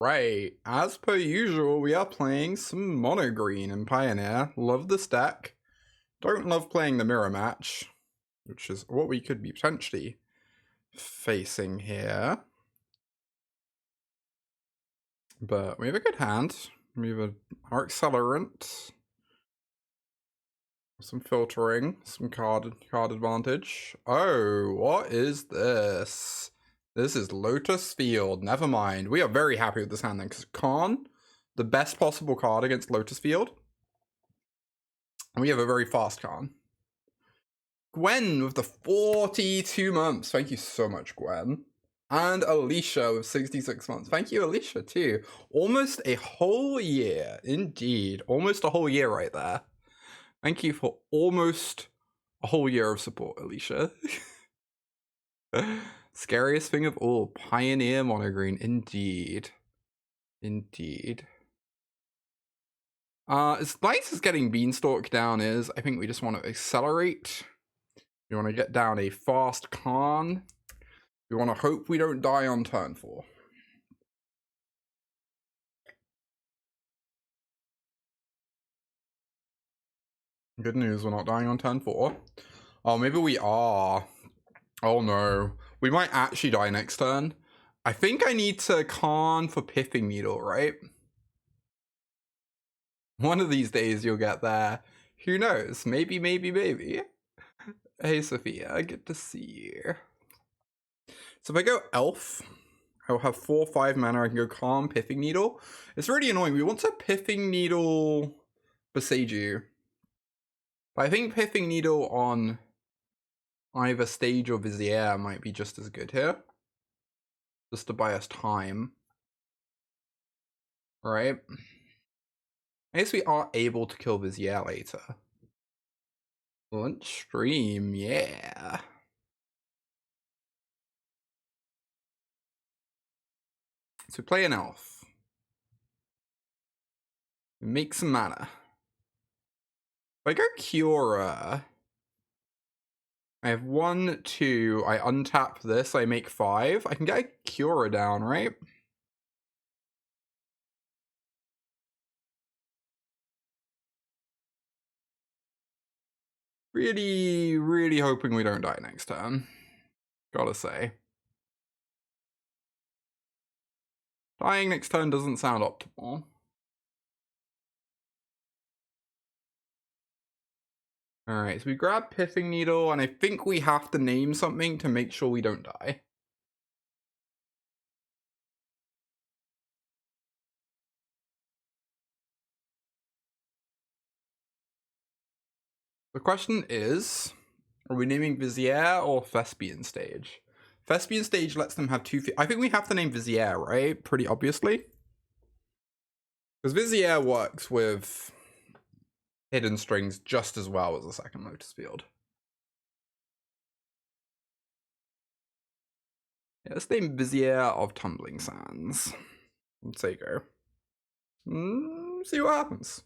Right, as per usual, we are playing some mono green in Pioneer. Love this deck. Don't love playing the mirror match, which is what we could be potentially facing here. But we have a good hand. We have our accelerant, some filtering, some card advantage. Oh, what is this? This is Lotus Field. Never mind. We are very happy with this hand then, because Karn, the best possible card against Lotus Field. And we have a very fast Karn. Gwen with the 42 months. Thank you so much, Gwen. And Alicia with 66 months. Thank you, Alicia, too. Almost a whole year. Indeed. Almost a whole year right there. Thank you for almost a whole year of support, Alicia. Scariest thing of all. Pioneer monogreen. Indeed. Indeed. As nice as getting Beanstalk down is, I think we just want to accelerate. We want to get down a fast Karn. We want to hope we don't die on turn 4. Good news, we're not dying on turn 4. Oh, maybe we are. Oh no. We might actually die next turn. I think I need to Karn for Pithing Needle, right? One of these days you'll get there. Who knows? Maybe, maybe, maybe. Hey, Sophia, good to see you. So if I go Elf, I'll have 4/5 mana. I can go Calm, Pithing Needle. It's really annoying. We want to Pithing Needle Boseiju. But I think Pithing Needle on either Stage or Vizier might be just as good here. Just to buy us time. Right? I guess we are able to kill Vizier later. Lunch stream, yeah. So play an elf. Make some mana. If I go Kiora, I have 1, 2, I untap this, I make 5. I can get Kiora down, right? Really, really hoping we don't die next turn. Gotta say. Dying next turn doesn't sound optimal. Alright, so we grab Pithing Needle, and I think we have to name something to make sure we don't die. The question is, are we naming Vizier or Thespian Stage? Thespian Stage lets them have 2... I think we have to name Vizier, right? Pretty obviously. Because Vizier works with Hidden Strings just as well as the second Lotus Field. Yeah, let's name Vizier of Tumbling Sands. Let's say go. See what happens.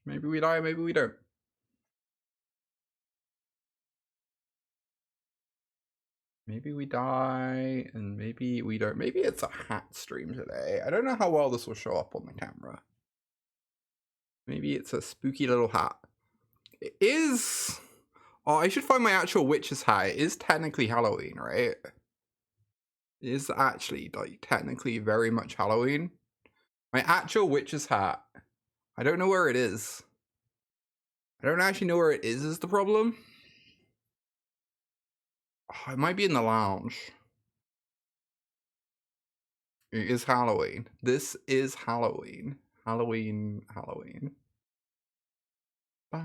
Maybe we die, maybe we don't. Maybe we die, and maybe we don't. Maybe it's a hat stream today. I don't know how well this will show up on the camera. Maybe it's a spooky little hat. It is... Oh, I should find my actual witch's hat. It is technically Halloween, right? It is actually, like, technically very much Halloween. My actual witch's hat. I don't know where it is. I don't actually know where it is the problem. Oh, it might be in the lounge. It is Halloween. This is Halloween. Halloween, Halloween. This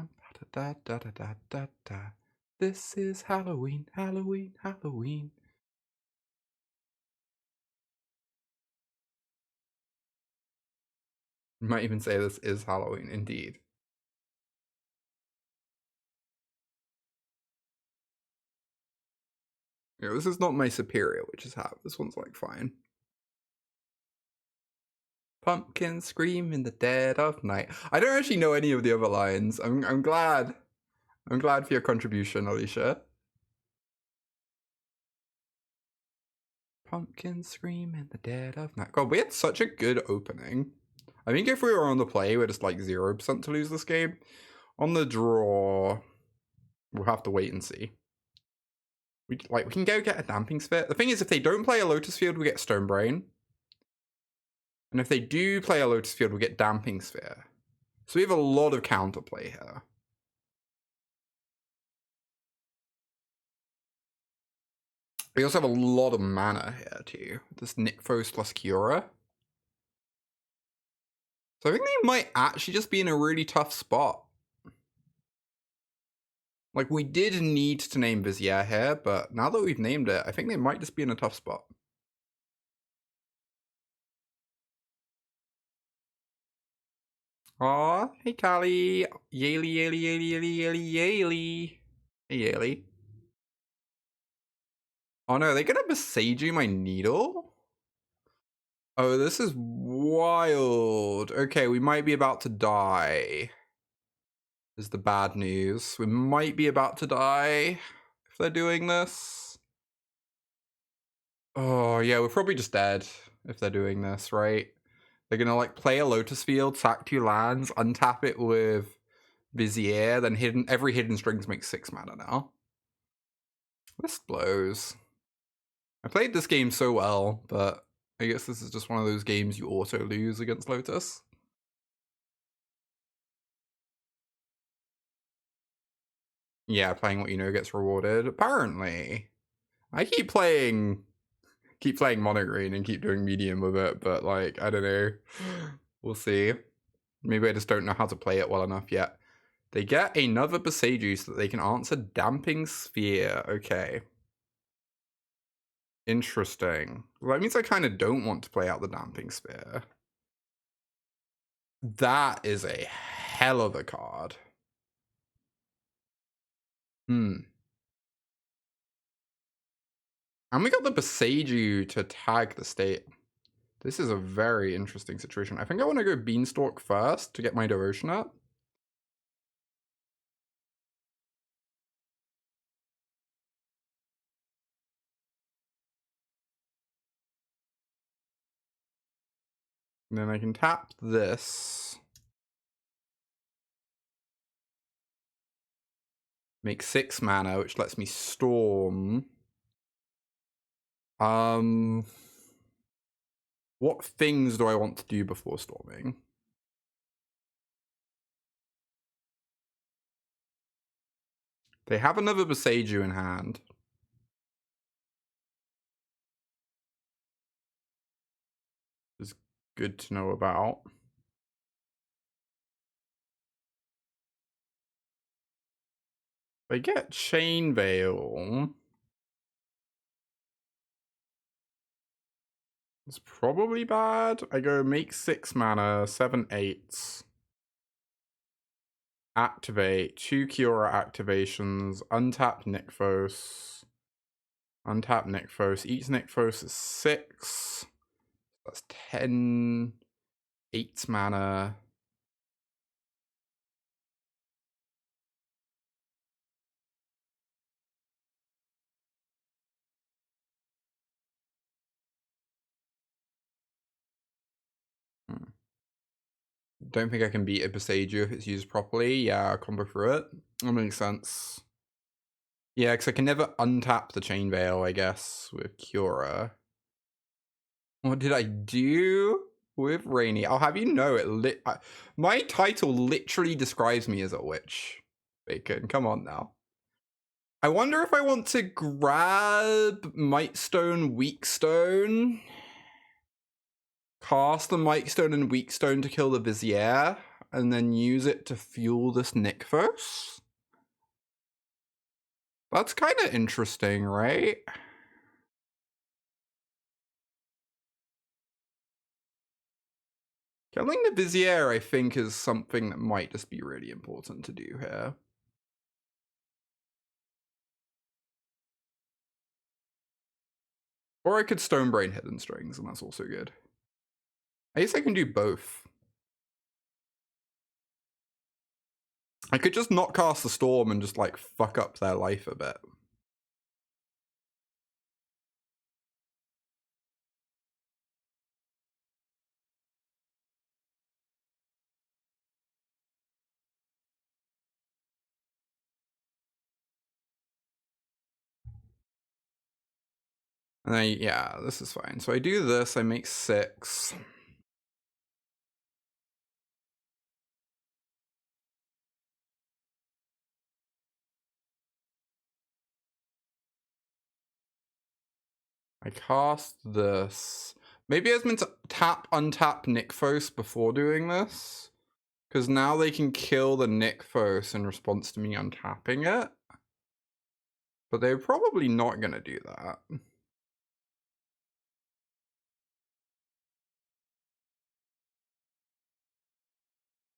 is Halloween, Halloween, Halloween. You might even say this is Halloween, indeed. You know, this is not my superior witch's hat. This one's like fine. Pumpkin scream in the dead of night. I don't actually know any of the other lines. I'm glad. I'm glad for your contribution, Alicia. pumpkins scream in the dead of night. God, we had such a good opening. I think if we were on the play, we're just like 0% to lose this game. On the draw, we'll have to wait and see. We can go get a Damping Sphere. The thing is, if they don't play a Lotus Field, we get Stone Brain. And if they do play a Lotus Field, we get Damping Sphere. So we have a lot of counterplay here. We also have a lot of mana here too. This Nykthos plus Kiora. So I think they might actually just be in a really tough spot. Like, we did need to name Vizier here, but now that we've named it, I think they might just be in a tough spot. Aw, hey Callie. Yaley, Yaley, Yaley, Yaley, Yaley, Yaley. Hey Yaley. Oh no, are they gonna Boseiju my Needle? Oh, this is wild. Okay, we might be about to die. Is the bad news. We might be about to die if they're doing this. Oh yeah, we're probably just dead if they're doing this, right? They're gonna like play a Lotus Field, sack 2 lands, untap it with Vizier, then every hidden strings makes 6 mana now. This blows. I played this game so well, but I guess this is just one of those games you auto lose against Lotus. Yeah, playing what you know gets rewarded. Apparently. I keep playing Mono Green and keep doing medium with it, but like, I don't know. We'll see. Maybe I just don't know how to play it well enough yet. They get another Boseiju so that they can answer Damping Sphere. Okay. Interesting. Well, that means I kind of don't want to play out the Damping Sphere. That is a hell of a card. And we got the Boseiju to tag the state. This is a very interesting situation. I think I want to go Beanstalk first to get my Devotion up. And then I can tap this. Make 6 mana, which lets me Storm. What things do I want to do before storming? They have another Boseiju in hand. Is good to know about. They get Chain Veil. It's probably bad. I go make 6 mana, 7/8. Activate 2 Kiora activations. Untap Nykthos. Untap Nykthos. Each Nykthos is 6. That's 10. 8 mana. Don't think I can beat a Boseiju if it's used properly. Yeah, I'll combo through it. That makes sense. Yeah, because I can never untap the Chain Veil, I guess, with Kiora. What did I do with Rainy? I'll have you know it my title literally describes me as a witch. Bacon, come on now. I wonder if I want to grab Mightstone, Weakstone, cast the Mightstone and Weakstone to kill the Vizier, and then use it to fuel this Nykthos? That's kind of interesting, right? Killing the Vizier, I think, is something that might just be really important to do here. Or I could Stonebrain Hidden Strings, and that's also good. I guess I can do both. I could just not cast the Storm and just, like, fuck up their life a bit. And then, yeah, this is fine. So I do this, I make 6. I cast this. Maybe I was meant to tap, untap Nykthos before doing this. Because now they can kill the Nykthos in response to me untapping it. But they're probably not going to do that.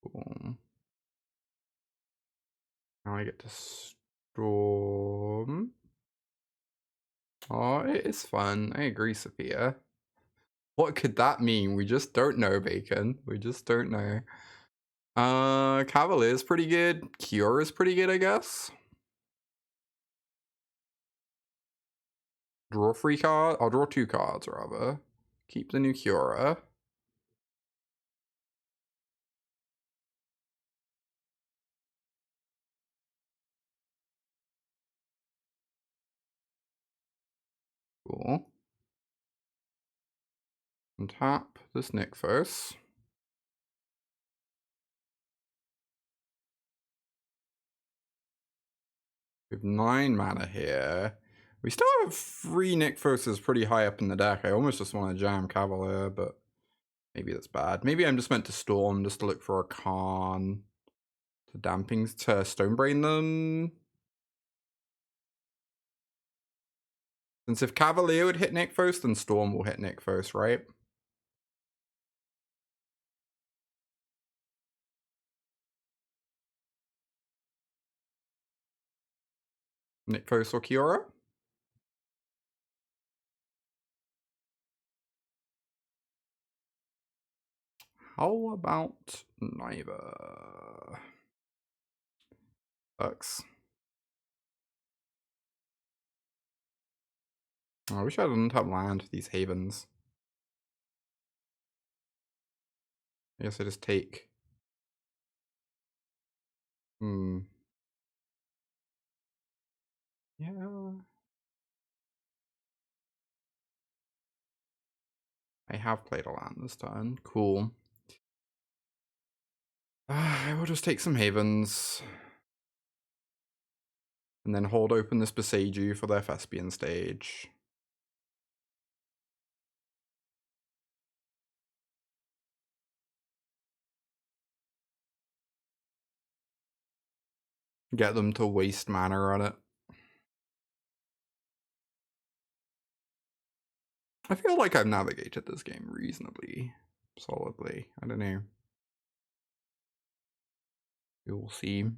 Cool. Now I get to Storm. Oh, it is fun. I agree, Sophia. What could that mean? We just don't know, Bacon. We just don't know. Cavalier's pretty good. Cure is pretty good, I guess. Draw 3 cards. I'll draw 2 cards, rather. Keep the new Cura. Cool. And tap this Nykthos. We have 9 mana here. We still have 3 Nykthoses pretty high up in the deck. I almost just want to jam Cavalier, but maybe that's bad. Maybe I'm just meant to Storm just to look for a Karn. To dampings to Stonebrain them. Since if Cavalier would hit Nykthos, then Storm will hit Nykthos, right? Nykthos or Kiora? How about neither? Sucks. I wish I didn't have land for these havens. I guess I just take. Yeah. I have played a land this turn. Cool. I will just take some havens. And then hold open this Boseiju for their Thespian stage. Get them to waste mana on it. I feel like I've navigated this game reasonably solidly. I don't know. We will see. We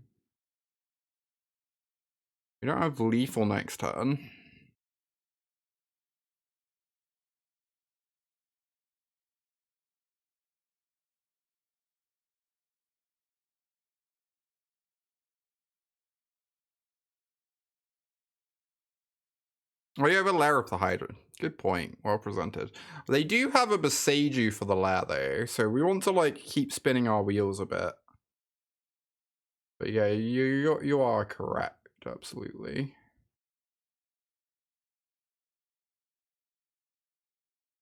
don't have lethal next turn. Oh yeah, but Lair of the Hydra. Good point. Well presented. They do have a Boseiju for the Lair though, so we want to like keep spinning our wheels a bit. But yeah, you are correct, absolutely.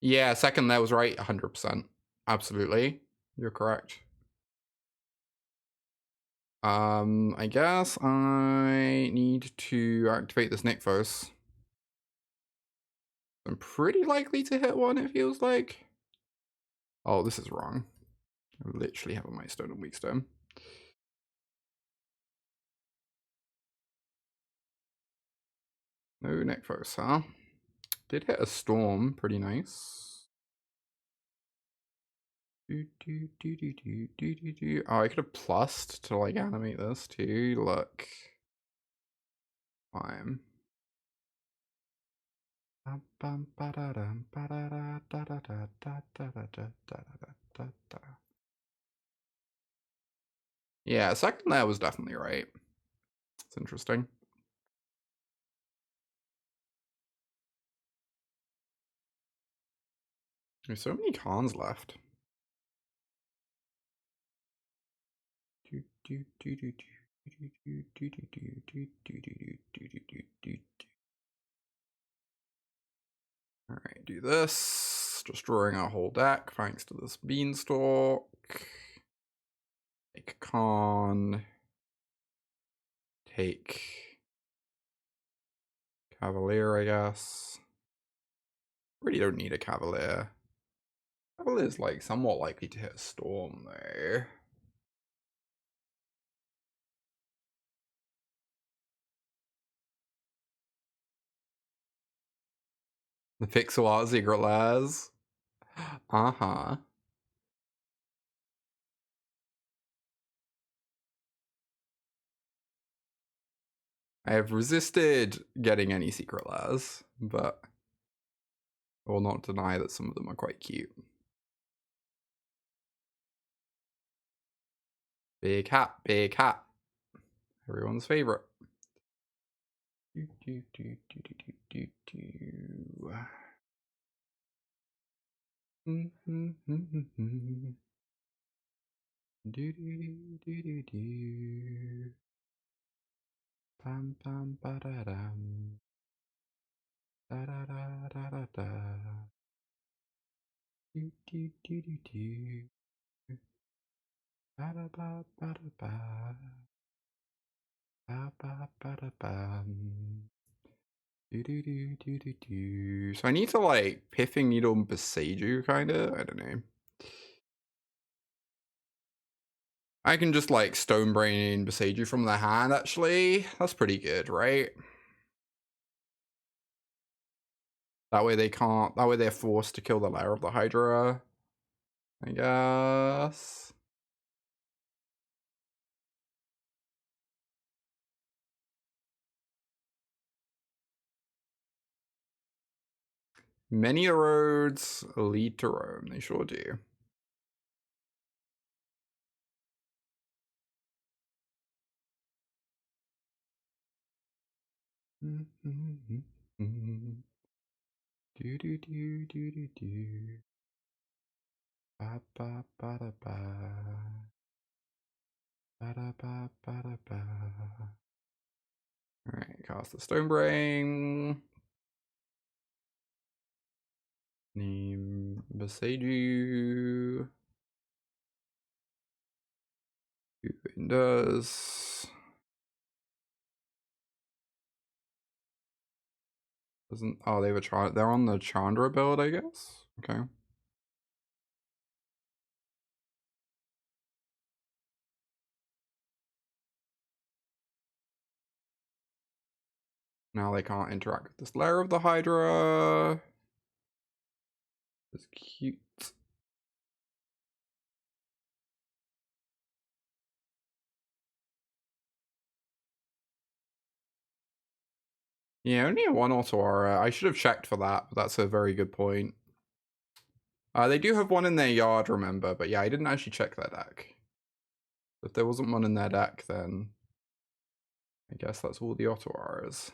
Yeah, second Lair was right, 100%. Absolutely. You're correct. I guess I need to activate this Nykthos. I'm pretty likely to hit one, it feels like. Oh, this is wrong. I literally have a Milestone and Weakstone. No Nykthos, huh? Did hit a Storm, pretty nice. Oh, I could have plussed to like animate this too. Look. Fine. Yeah, second Lair was definitely right. It's interesting. There's so many cons left. Alright, do this. Destroying our whole deck thanks to this beanstalk. Take Khan. Take Cavalier, I guess. Really don't need a Cavalier. Cavalier's like somewhat likely to hit a Storm though. The pixel art secret lairs. Uh-huh. I have resisted getting any secret lairs, but I will not deny that some of them are quite cute. Big hat, big hat. Everyone's favorite. Do, do, do, do, do, do, do, do. Do, do, do, do, do, do. Pam, pam, ba-da-dam. Da-da-da-da-da-da. Do, do, do, do, do. Ba-da-ba-ba-da-ba. Ba-ba-ba-da-bam. Do, do, do, do, do, do. So I need to like Pithing Needle and Boseiju kinda? I don't know. I can just like Stone Brain Boseiju from the hand actually. That's pretty good, right? That way they can't, that way they're forced to kill the Lair of the Hydra, I guess. Many roads lead to Rome, they sure do. Do do do do do do. Ba ba ba da ba. Ba da ba ba da ba. Alright, cast the Stone Brain. Name Boseiju. Does. Doesn't. Oh, they have a they're on the Chandra build, I guess. Okay. Now they can't interact with this Lair of the Hydra. It's cute. Yeah, only one Otawara. I should have checked for that, but that's a very good point. They do have one in their yard, remember, but yeah, I didn't actually check their deck. If there wasn't one in their deck, then I guess that's all the Otawaras.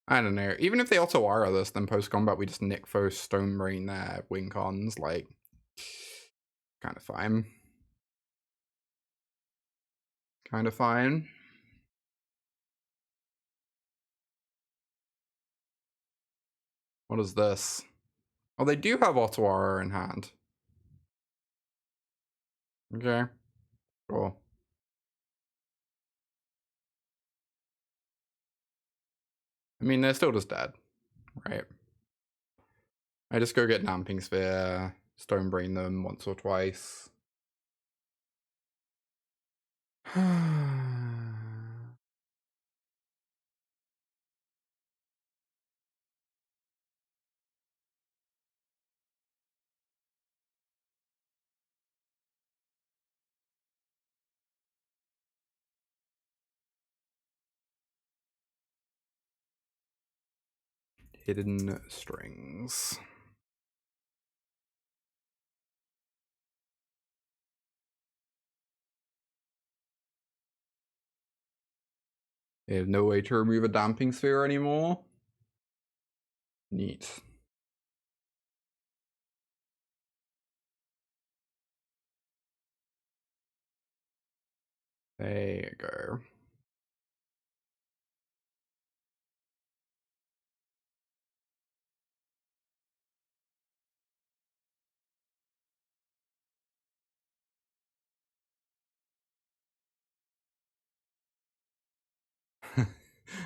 I don't know. Even if they Otawara this, then post-combat we just Nykthos Stone Brain their win cons, like, kind of fine. Kind of fine. What is this? Oh, they do have Otawara in hand. Okay. Cool. I mean, they're still just dead, right? I just go get Damping Sphere, Stone Brain them once or twice. Hidden Strings. They have no way to remove a Damping Sphere anymore. Neat. There you go.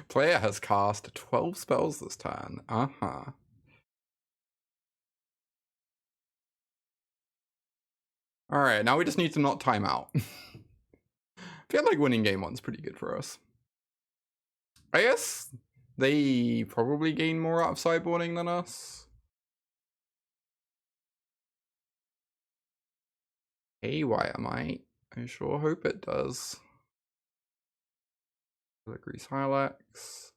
Player has cast 12 spells this turn. Uh-huh. Alright, now we just need to not time out. I feel like winning game one's pretty good for us. I guess they probably gain more out of sideboarding than us. Hey, why am I sure hope it does. Grease Hylax.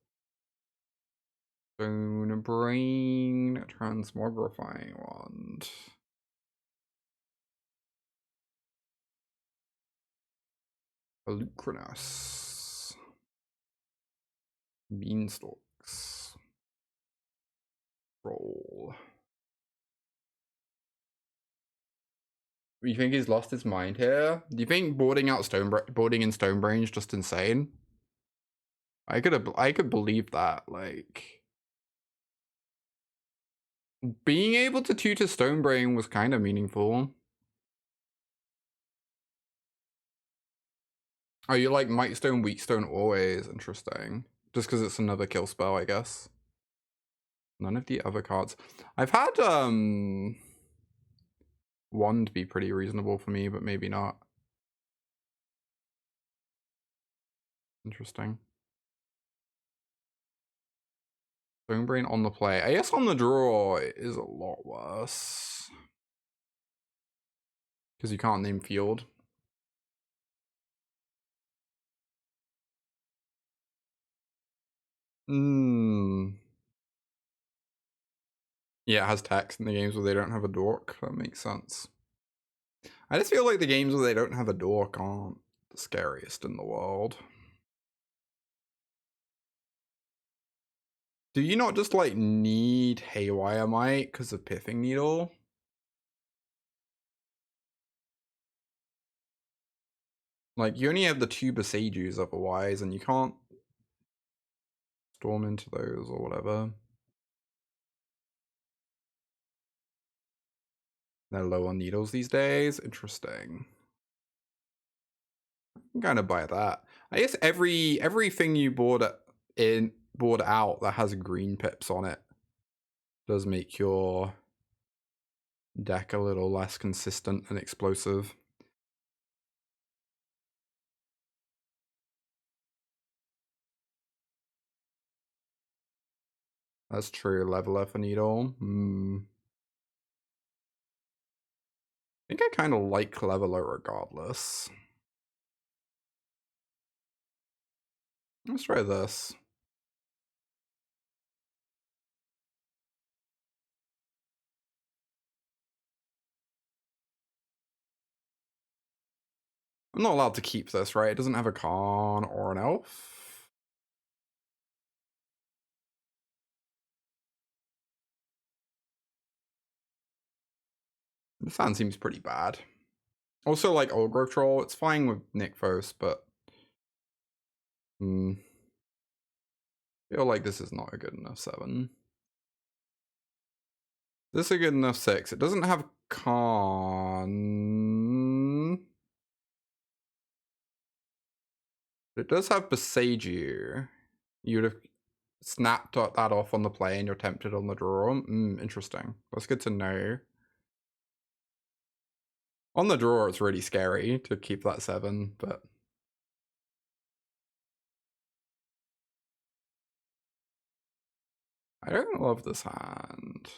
Stone Brain. Transmogrifying Wand. Lucrinus. Beanstalks. Roll. You think he's lost his mind here? Do you think boarding in Stonebrain is just insane? I could believe that. Like, being able to tutor Stonebrain was kind of meaningful. Oh, you like Might Stone, Weak Stone always? Interesting. Just because it's another kill spell, I guess. None of the other cards. I've had Wand be pretty reasonable for me, but maybe not. Interesting. Stonebrain on the play. I guess on the draw is a lot worse. Because you can't name field. Yeah, it has text in the games where they don't have a dork. That makes sense. I just feel like the games where they don't have a dork aren't the scariest in the world. Do you not just like need Haywire Might because of Pithing Needle? Like, you only have the 2 Besagers otherwise, and you can't storm into those or whatever. They're low on needles these days. Interesting. I can kind of buy that. I guess everything you board out that has green pips on it does make your deck a little less consistent and explosive. That's true. Leveler for Needle. I think I kind of like Leveler regardless. Let's try this. I'm not allowed to keep this, right? It doesn't have a con or an elf. This hand seems pretty bad. Also, like Old Growth Troll, it's fine with Nykthos, but I feel like this is not a good enough 7. This is a good enough 6. It doesn't have con. But it does have Besage You. You'd have snapped that off on the play and you're tempted on the draw. Interesting. That's good to know. On the draw, it's really scary to keep that 7, but I don't love this hand.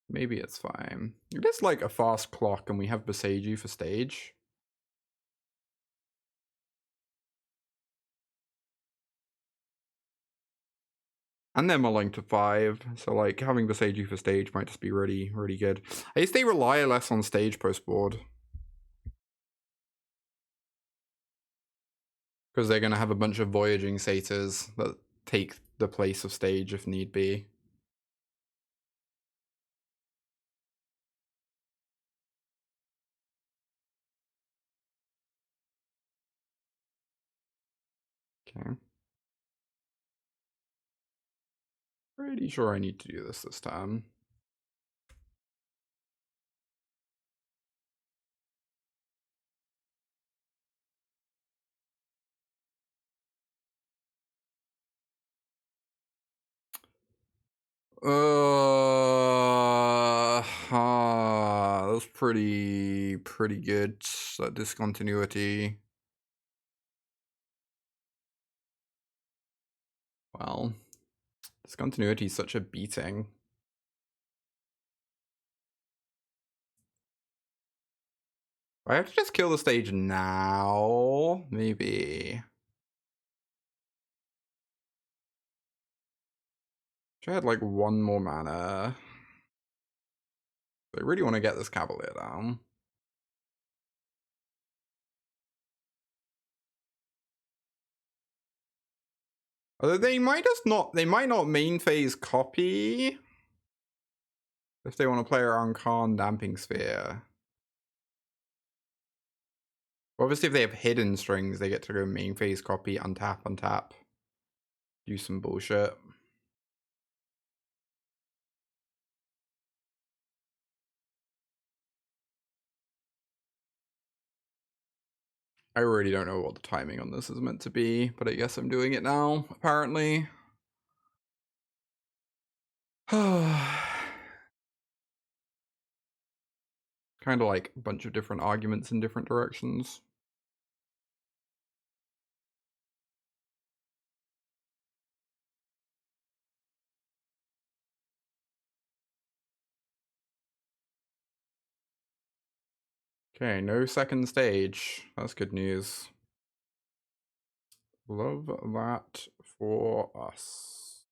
Maybe it's fine. It is like a fast clock and we have Besage You for stage. And they're mulling to 5, so like having Besage You for stage might just be really, really good. I guess they rely less on stage post board. Because they're going to have a bunch of Voyaging Satyrs that take the place of stage if need be. Okay. Pretty sure I need to do this time. That was pretty good, that discontinuity. Well, discontinuity is such a beating. I have to just kill the stage now, maybe. I had like one more mana. I really want to get this Cavalier down. Although they might not main phase copy if they want to play around Karn Damping Sphere. Obviously, if they have hidden strings, they get to go main phase copy, untap, do some bullshit. I really don't know what the timing on this is meant to be, but I guess I'm doing it now, apparently. Kind of like a bunch of different arguments in different directions. Okay, no second stage. That's good news. Love that for us.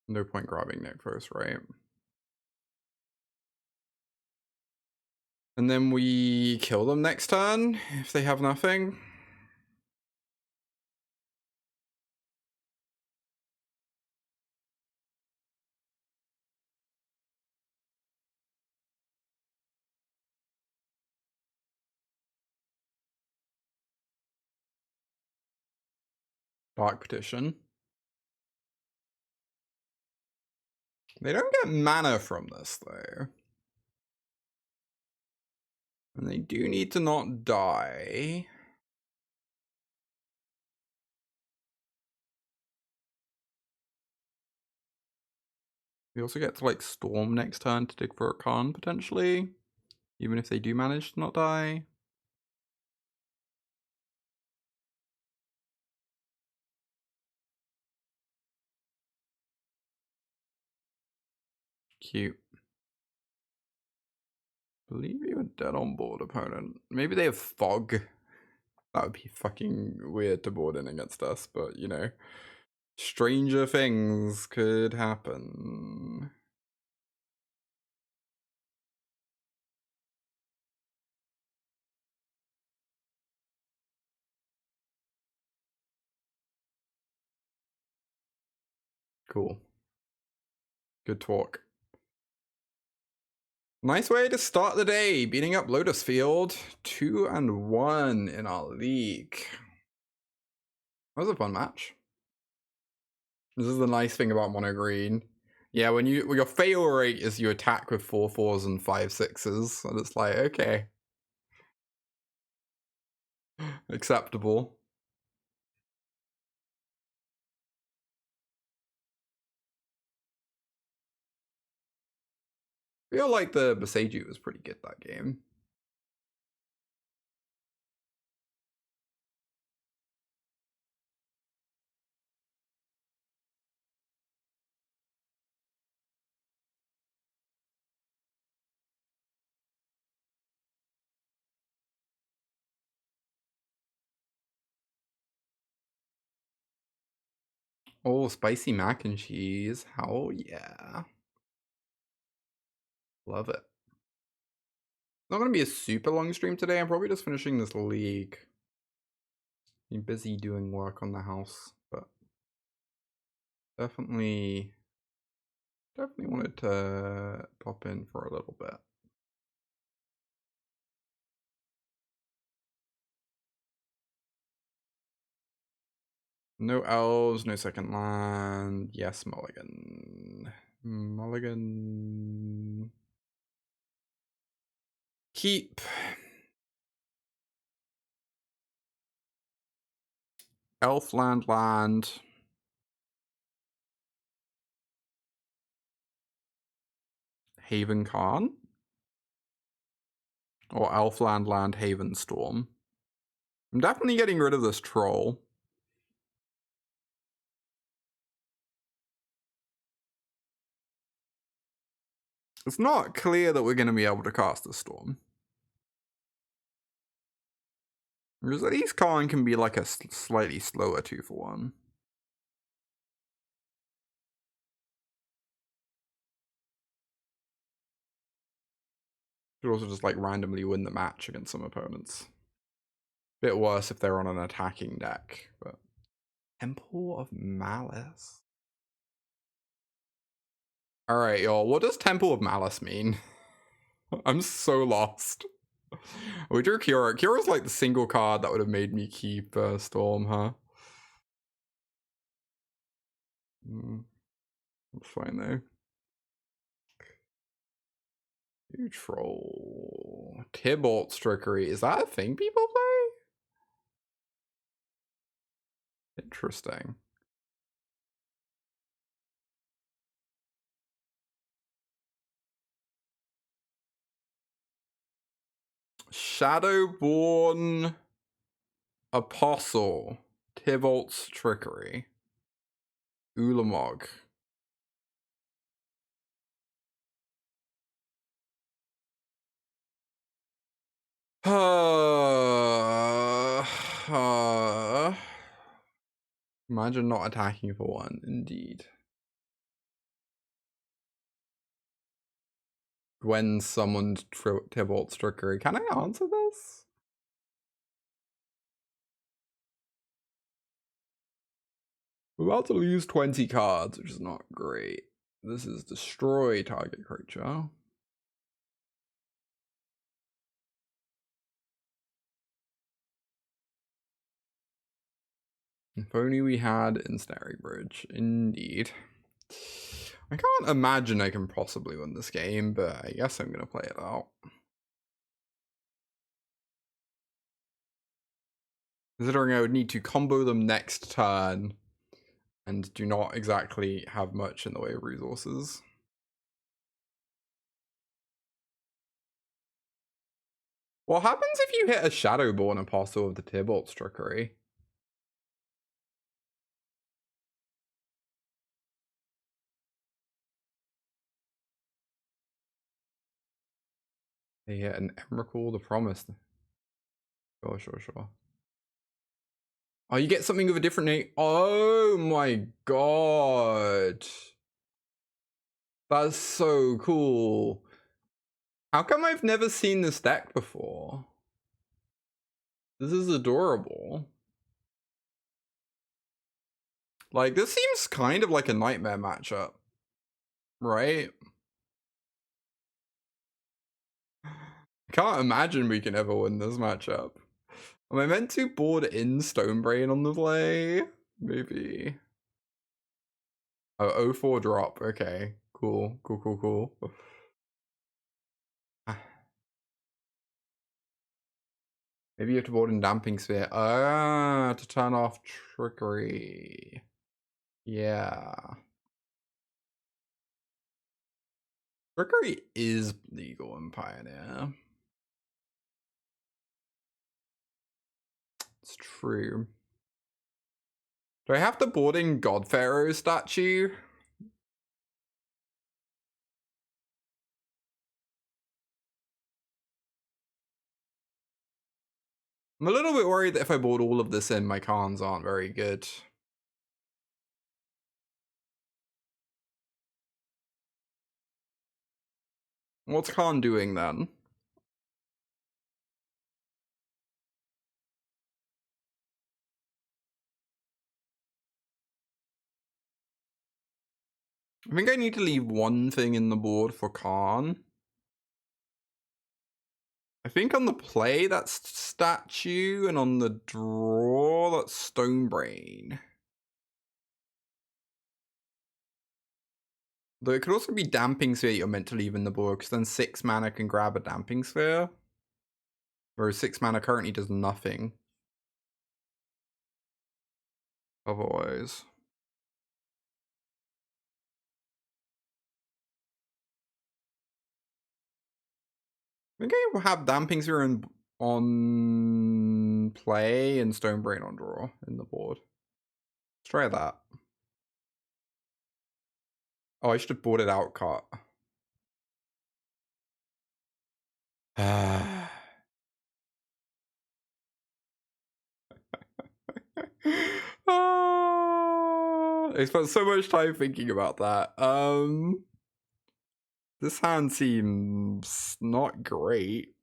No point grabbing Nykthos, right? And then we kill them next turn if they have nothing. Dark Petition. They don't get mana from this, though. And they do need to not die. We also get to, like, Storm next turn to dig for a Karn, potentially. Even if they do manage to not die. Cute. Believe you were dead on board, opponent. Maybe they have Fog. That would be fucking weird to board in against us, but, you know. Stranger things could happen. Cool. Good talk. Nice way to start the day, beating up Lotus Field. 2-1 in our league. That was a fun match. This is the nice thing about mono green. Yeah, when your fail rate is you attack with 4/4s and 5/6s, and it's like, okay. Acceptable. I feel like the Boseiju was pretty good that game. Oh, spicy mac and cheese. Hell yeah. Love it. Not gonna be a super long stream today. I'm probably just finishing this league. Been busy doing work on the house, but definitely Definitely wanted to pop in for a little bit. No elves, no second land. Yes, mulligan. Mulligan. Keep. Elf land. Haven Khan. Or elf land Haven Storm. I'm definitely getting rid of this troll. It's not clear that we're going to be able to cast the storm. Because at least Khan can be like a slightly slower 2-for-1. Could also just like randomly win the match against some opponents. Bit worse if they're on an attacking deck, but Temple of Malice. Alright, y'all, what does Temple of Malice mean? I'm so lost. We drew Kiora. Kiora's like the single card that would have made me keep Storm, huh? That's fine though. Troll. Tybalt's Trickery. Is that a thing people play? Interesting. Shadowborn Apostle. Tybalt's Trickery. Ulamog. Imagine not attacking for one, indeed. Gwen summoned Tybalt's Trickery. Can I answer this? We're about to lose 20 cards, which is not great. This is destroy target creature. If only we had Ensnare Bridge. Indeed. I can't imagine I can possibly win this game, but I guess I'm going to play it out. Considering I would need to combo them next turn and do not exactly have much in the way of resources. What happens if you hit a Shadowborn Apostle of the Tybalt's Trickery? They hit an Emrakul the Promised. Sure. Oh, you get something of a different name. Oh my god. That's so cool. How come I've never seen this deck before? This is adorable. Like, this seems kind of like a nightmare matchup, right? I can't imagine we can ever win this matchup. Am I meant to board in Stonebrain on the play? Maybe. Oh, 04 drop. Okay. Cool. Maybe you have to board in Damping Sphere. Ah, to turn off Trickery. Yeah. Trickery is legal in Pioneer. It's true. Do I have to board in God Pharaoh statue? I'm a little bit worried that if I board all of this in, my cons aren't very good. What's Khan doing then? I think I need to leave one thing in the board for Khan. I think on the play that's statue, and on the draw that's Stonebrain. Though it could also be Damping Sphere you're meant to leave in the board, because then 6 mana can grab a Damping Sphere. Whereas 6 mana currently does nothing. Otherwise. I think I have Damping Sphere on play and Stonebrain on draw in the board. Let's try that. Oh, I should have bought it out, cut. I spent so much time thinking about that. This hand seems not great.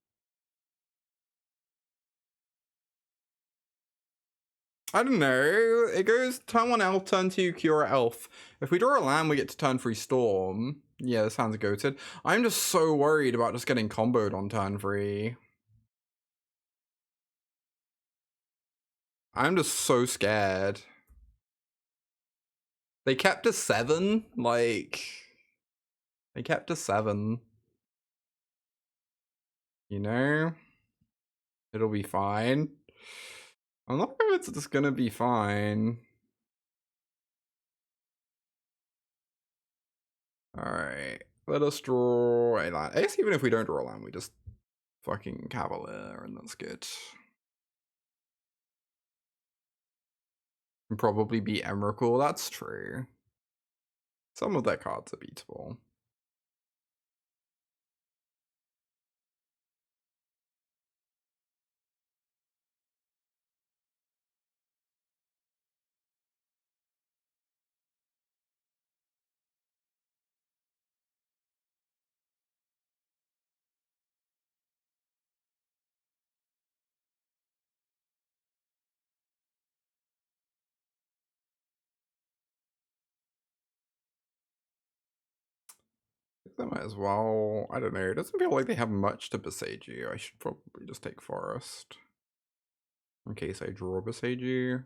I don't know. It goes turn 1 elf, turn 2 Cura elf. If we draw a land, we get to turn 3 storm. Yeah, this hand's goated. I'm just so worried about just getting comboed on turn 3. I'm just so scared. They kept a 7, like... They kept a 7. You know? It'll be fine. I'm not sure it's just gonna be fine. Alright. Let us draw a land. I guess even if we don't draw a land, we just fucking Cavalier, and that's good. Can probably beat Emrakul, that's true. Some of their cards are beatable. They might as well. I don't know. It doesn't feel like they have much to Boseiju. I should probably just take Forest. In case I draw Boseiju.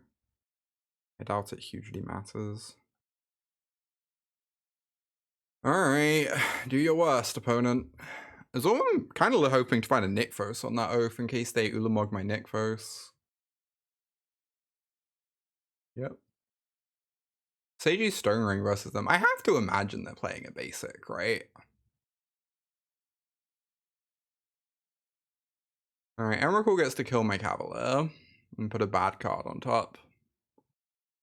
I doubt it hugely matters. Alright. Do your worst, opponent. As well, I'm kind of hoping to find a Nykthos on that oath in case they Ulamog my Nykthos. Yep. Seiji's Stone Ring versus them. I have to imagine they're playing a basic, right? Alright, Emrakul gets to kill my Cavalier and put a bad card on top.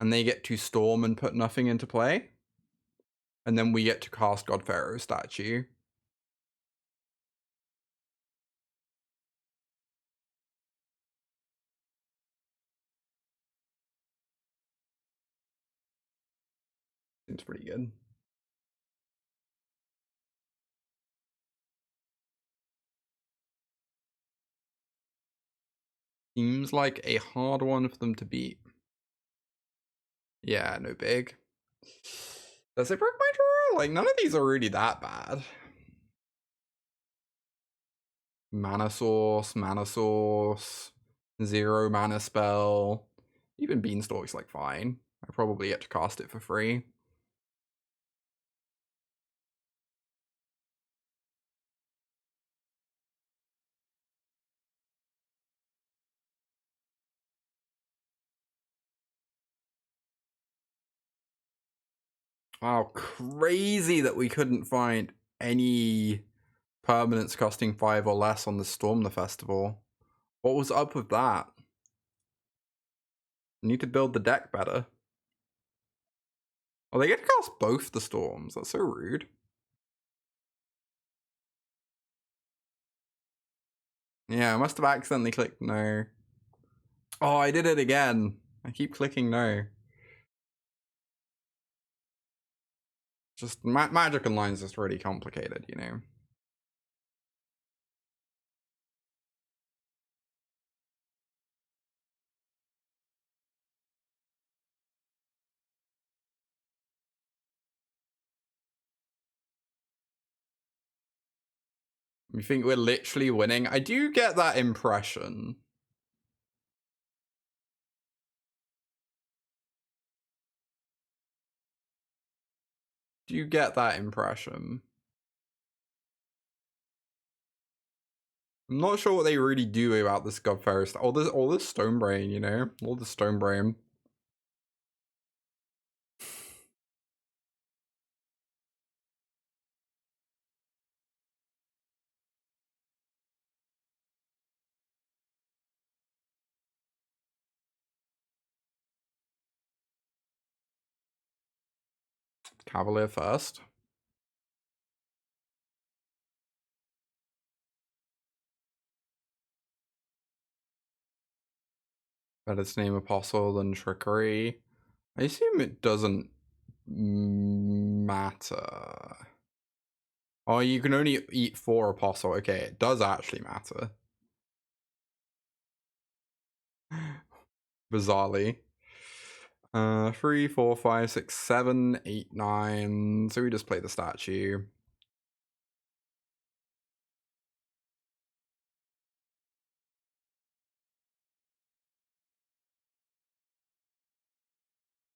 And they get to storm and put nothing into play. And then we get to cast God Pharaoh statue. Seems pretty good. Seems like a hard one for them to beat. Yeah, no big. Does it break my draw? Like, none of these are really that bad. Mana Source, 0 mana spell. Even Beanstalk's like fine. I probably get to cast it for free. Wow, crazy that we couldn't find any permanents costing 5 or less on the Storm the Festival. What was up with that? Need to build the deck better. Oh, they get to cast both the Storms. That's so rude. Yeah, I must have accidentally clicked no. Oh, I did it again. I keep clicking no. Just Magic Online is just really complicated, you know. You think we're literally winning? I do get that impression. Do you get that impression? I'm not sure what they really do about this God Ferris. All this Stone Brain, you know? All the Stone Brain. Cavalier first. Better to name Apostle than Trickery. I assume it doesn't matter. Oh, you can only eat 4 Apostle. Okay, it does actually matter. Bizarrely. 3, 4, 5, 6, 7, 8, 9. So we just play the statue.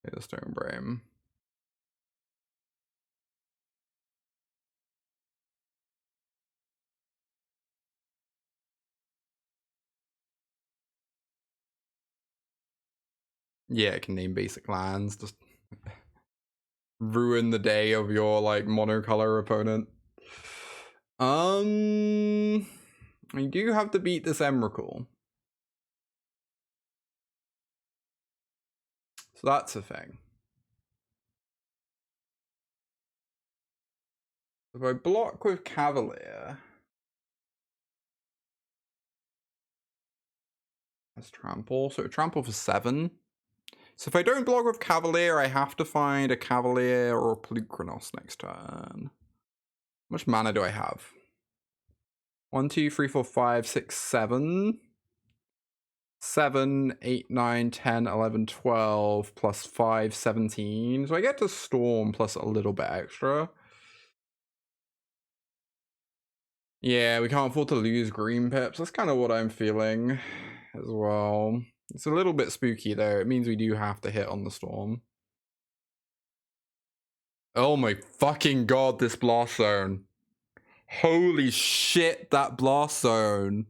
Play the Stone Brain. Yeah, it can name basic lands. Just ruin the day of your like monocolor opponent. I do have to beat this Emrakul. So that's a thing. If I block with Cavalier, that's trample. So trample for 7. So if I don't block with Cavalier, I have to find a Cavalier or a Polukranos next turn. How much mana do I have? 1, 2, 3, 4, 5, 6, 7. 7, 8, 9, 10, 11, 12, plus 5, 17. So I get to Storm plus a little bit extra. Yeah, we can't afford to lose green pips. That's kind of what I'm feeling as well. It's a little bit spooky though. It means we do have to hit on the Storm. Oh my fucking god, this Blast Zone. Holy shit, that Blast Zone.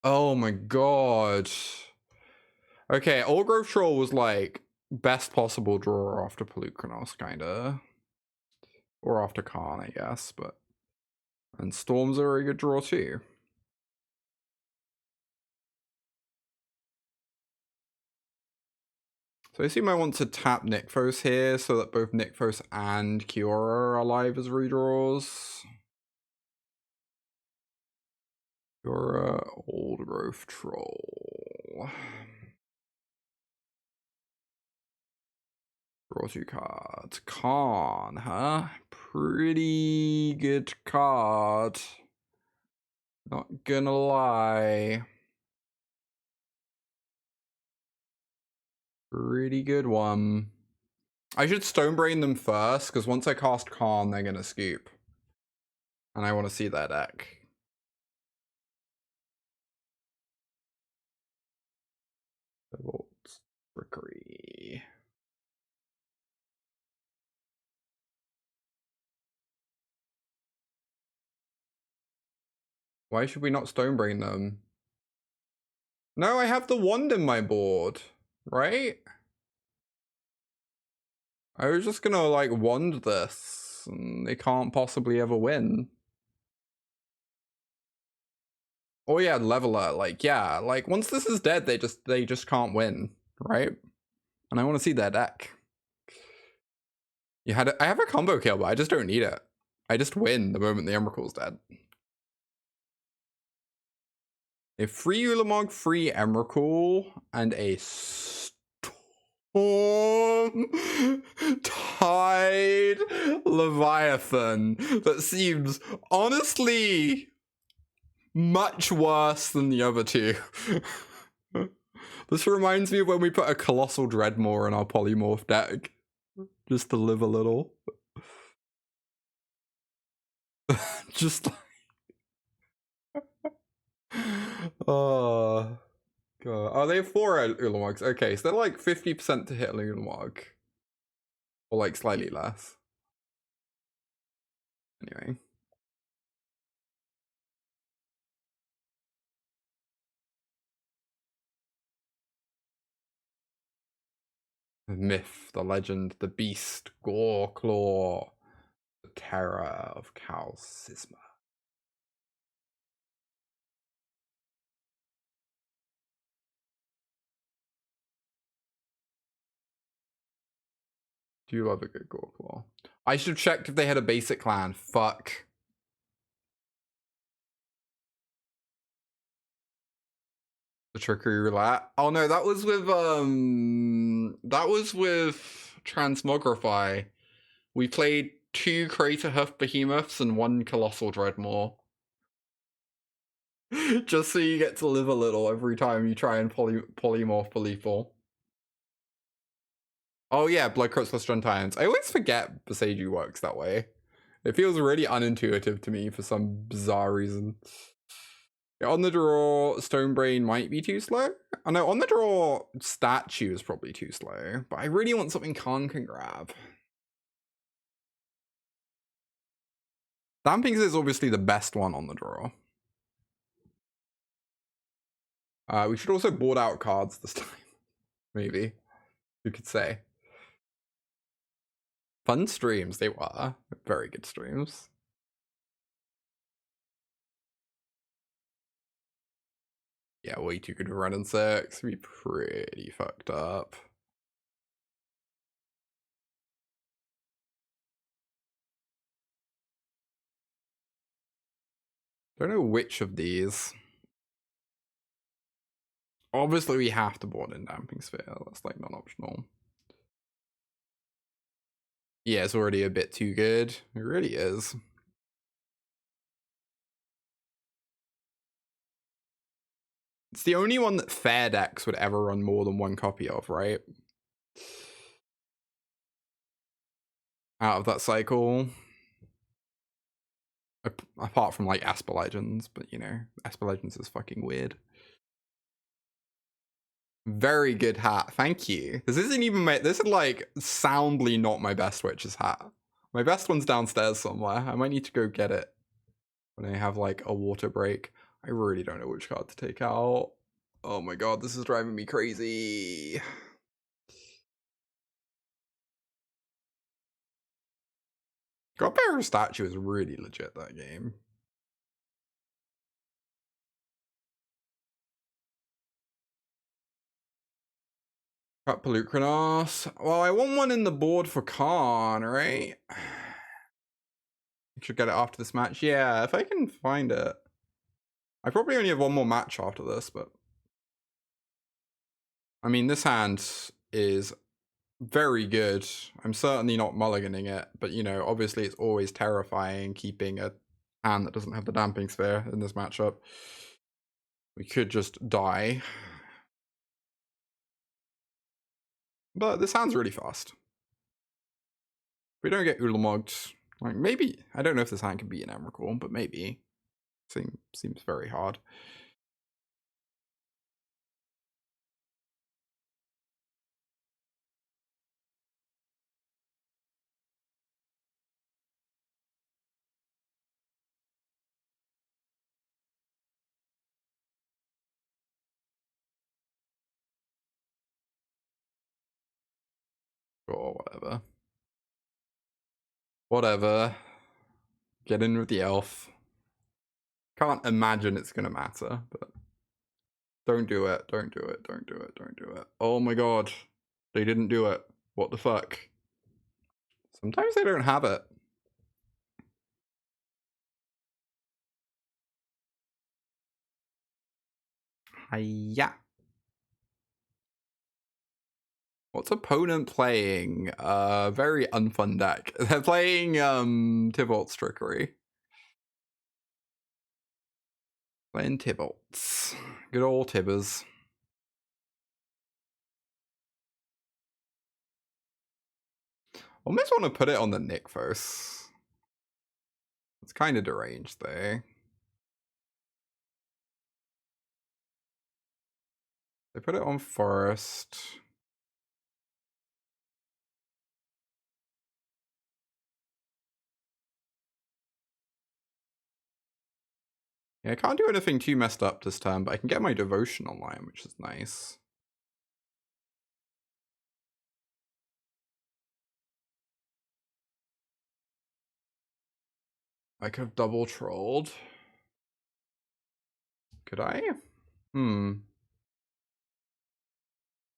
Oh my god. Okay, Old Growth Troll was like best possible draw after Polukranos, kinda. Or after Karn, I guess, but... And Storm's a very good draw too. So I assume I want to tap Nykthos here so that both Nykthos and Kiora are alive as redraws. Kiora, Old Growth Troll. Draw 2 cards. Karn, huh? Pretty good card. Not gonna lie. Pretty good one. I should Stonebrain them first, because once I cast Karn, they're gonna scoop. And I want to see that deck. Trickery. Why should we not Stonebrain them? No, I have the wand in my board, right? I was just gonna like wand this, and they can't possibly ever win. Oh yeah, Leveler, like yeah, like once this is dead, they just can't win, right? And I want to see their deck. I have a combo kill, but I just don't need it. I just win the moment the Emrakul's dead. A free Ulamog, free Emrakul, and a Storm Tide Leviathan that seems honestly much worse than the other two. This reminds me of when we put a Colossal Dreadmore in our Polymorph deck. Just to live a little. Just like... Oh, God. Oh, they have 4 Ulamog's. Okay, so they're like 50% to hit an Ulamog. Or like slightly less. Anyway. The myth, the legend, the beast, Goreclaw, the terror of Calcisma. Do you love a good Goreclaw? I should have checked if they had a basic clan. Fuck. The trickery roulette. Oh no, that was with Transmogrify. We played 2 Craterhoof Behemoths and 1 Colossal Dreadmaw. Just so you get to live a little every time you try and polymorph Belieful. Oh yeah, Blood Crystal Titans. I always forget Boseiju works that way. It feels really unintuitive to me for some bizarre reason. Yeah, on the draw, Stonebrain might be too slow. I know on the draw, Statue is probably too slow, but I really want something Khan can grab. Dampings is obviously the best one on the draw. We should also board out cards this time. Maybe. You could say. Fun streams, they were. Very good streams. Yeah, way too good for run and 6. Be pretty fucked up. Don't know which of these. Obviously, we have to board in Damping Sphere. That's like non-optional. Yeah, it's already a bit too good. It really is. It's the only one that fair decks would ever run more than 1 copy of, right? Out of that cycle. Apart from like Esper Legends, but you know, Esper Legends is fucking weird. Very good hat, thank you. This isn't even this is like soundly not my best Witch's hat. My best one's downstairs somewhere. I might need to go get it when I have like a water break. I really don't know which card to take out. Oh my god, this is driving me crazy. Godbearer Statue is really legit that game. Got Pelucranos. Well, I want one in the board for Khan, right? Should get it after this match. Yeah, if I can find it. I probably only have 1 more match after this, but... I mean, this hand is very good. I'm certainly not mulliganing it, but you know, obviously it's always terrifying keeping a hand that doesn't have the Damping Sphere in this matchup. We could just die. But this hand's really fast. If we don't get Ulamogged, like maybe, I don't know if this hand can be an Emrakul, but maybe. Seems very hard. Or whatever. Whatever. Get in with the elf. Can't imagine it's gonna matter, but don't do it. Don't do it. Don't do it. Don't do it. Oh my god. They didn't do it. What the fuck? Sometimes they don't have it. Hiya. What's opponent playing? Very unfun deck. They're playing Tybalt's Trickery. Playing Tybalt's. Good old Tibbers. Almost want to put it on the Nykthos. It's kind of deranged, though. They put it on forest. Yeah, I can't do anything too messed up this turn, but I can get my devotion online, which is nice. I could have double trolled. Could I?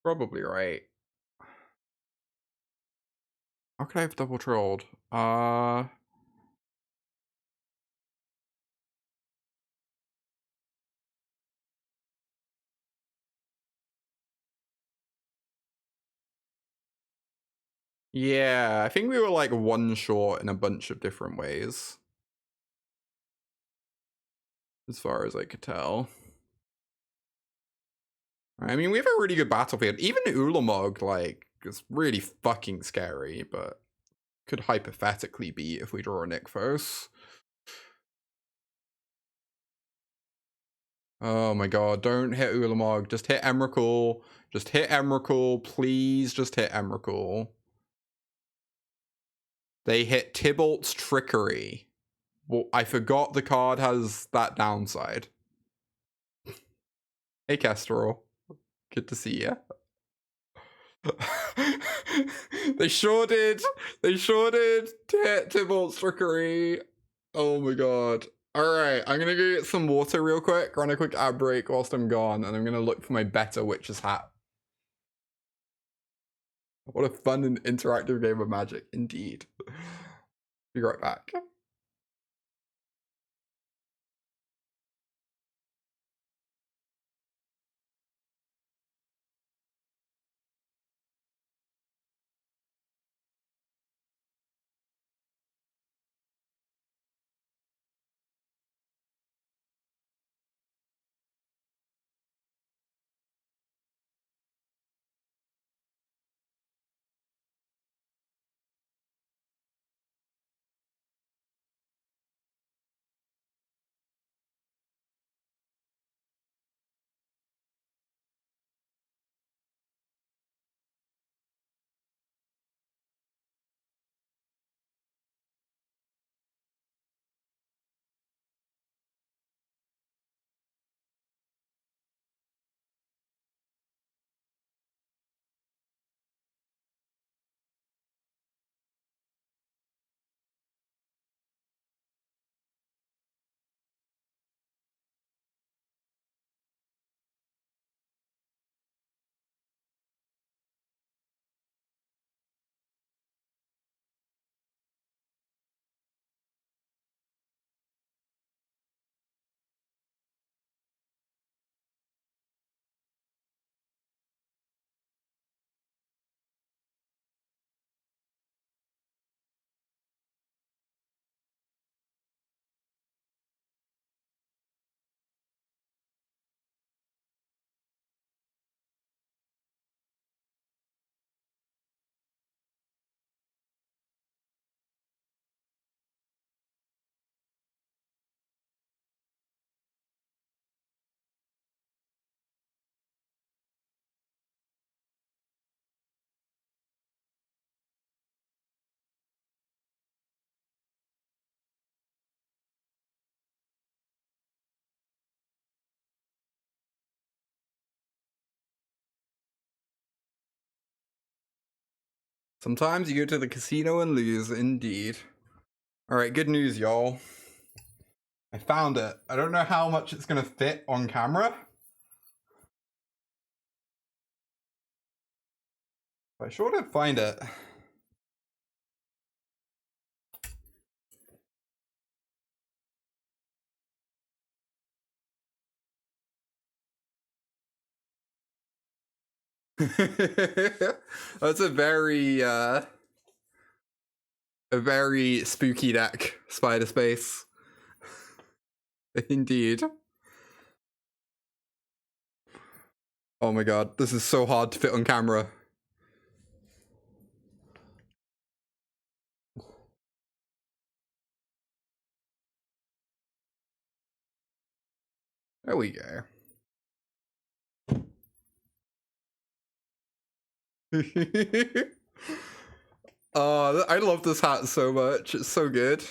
Probably right. How could I have double trolled? Yeah, I think we were like one short in a bunch of different ways. As far as I could tell. I mean, we have a really good battlefield. Even Ulamog, like, is really fucking scary, but could hypothetically be if we draw a Nykthos. Oh my god, don't hit Ulamog. Just hit Emrakul. Just hit Emrakul. Please just hit Emrakul. They hit Tybalt's Trickery. Well, I forgot the card has that downside. Hey, Kestrel. Good to see you. They sure did. They sure did hit Tybalt's Trickery. Oh my god. Alright, I'm gonna go get some water real quick, run a quick ad break whilst I'm gone, and I'm gonna look for my better Witch's Hat. What a fun and interactive game of Magic, indeed. Be right back. Sometimes you go to the casino and lose, indeed. Alright, good news, y'all. I found it. I don't know how much it's gonna fit on camera. But I sure did find it. That's a very spooky deck, Spider Space. Indeed. Oh my god, this is so hard to fit on camera. There we go. Oh, I love this hat so much. It's so good.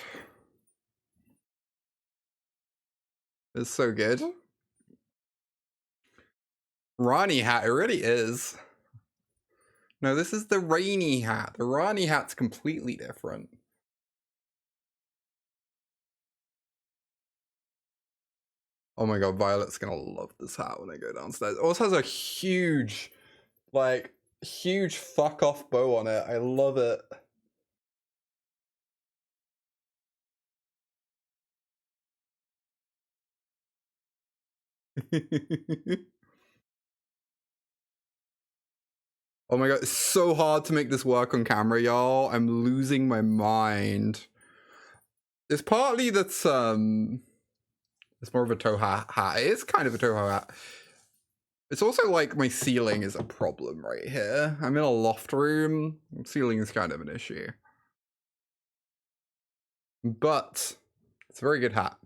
It's so good. Rani hat, it really is. No, this is the rainy hat. The Rani hat's completely different. Oh my god, Violet's gonna love this hat when I go downstairs. It also has a huge, like, huge fuck off bow on it. I love it. Oh my god, it's so hard to make this work on camera, y'all. I'm losing my mind. It's partly that it's more of a Touhou hat. It is kind of a Touhou hat. It's also like my ceiling is a problem right here. I'm in a loft room. Ceiling is kind of an issue. But it's a very good hat.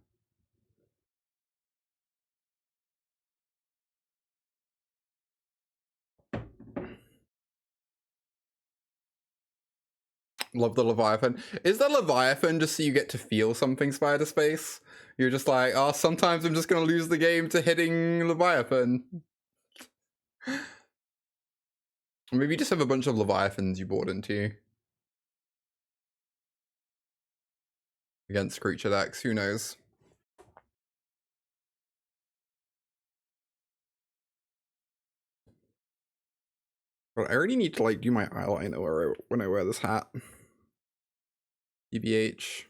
Love the Leviathan. Is the Leviathan just so you get to feel something, Spider Space? You're just like, oh, sometimes I'm just gonna lose the game to hitting Leviathan. Maybe you just have a bunch of Leviathans you bought into. Against creature decks, who knows? But I already need to like do my eyeliner when I wear this hat. EBH.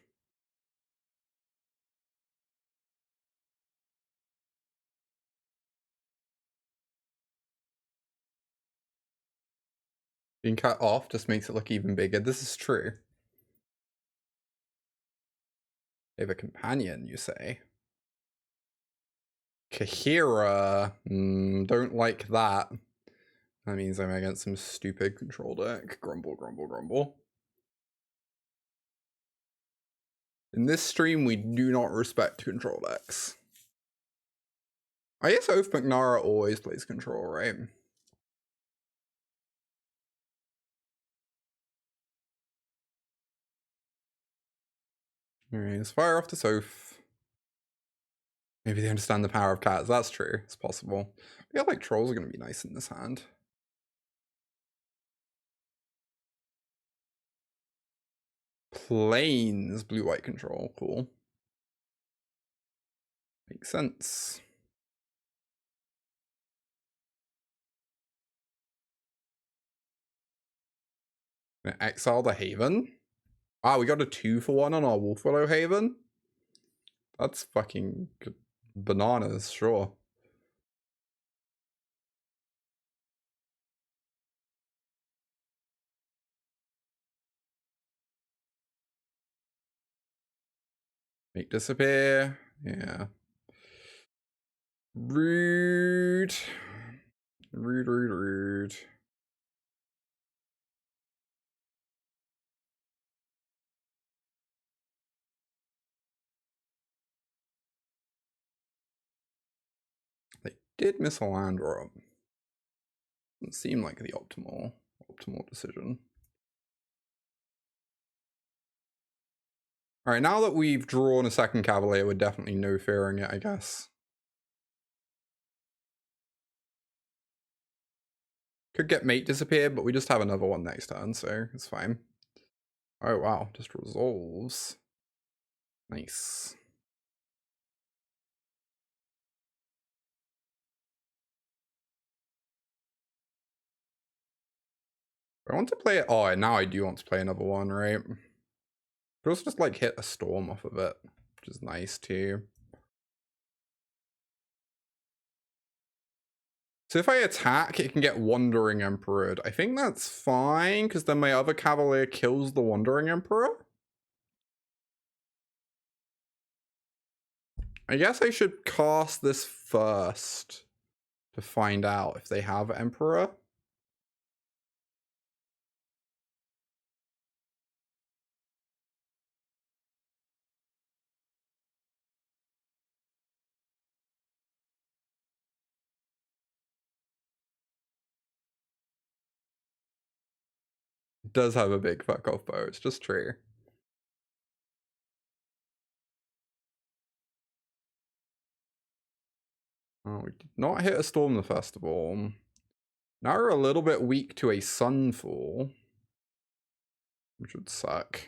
Being cut off just makes it look even bigger. This is true. They have a companion, you say? Kahira. Don't like that. That means I'm against some stupid control deck. Grumble, grumble, grumble. In this stream, we do not respect control decks. I guess Oath McNara always plays control, right? Alright, let's fire off this Oath. Maybe they understand the power of cats. That's true. It's possible. Yeah, like trolls are going to be nice in this hand. Plains blue-white control. Cool. Makes sense. Gonna exile the Haven. Ah, we got a 2-for-1 on our Wolfwillow Haven. That's fucking bananas, sure. Make disappear. Yeah. Rude. Rude, rude, rude. They did miss a land drop. Doesn't seem like the optimal decision. Alright, now that we've drawn a second Cavalier, we're definitely no fearing it, I guess. Could get mate disappeared, but we just have another one next turn, so it's fine. Oh wow, just resolves. Nice. I want to play it. Oh, now I do want to play another one, right? But also just like hit a storm off of it, which is nice too. So if I attack, it can get Wandering Emperor. I think that's fine, because then my other Cavalier kills the Wandering Emperor. I guess I should cast this first to find out if they have Emperor. It does have a big fuck off bow, it's just true. Oh, we did not hit a Storm the Festival. Now we're a little bit weak to a Sunfall, which would suck.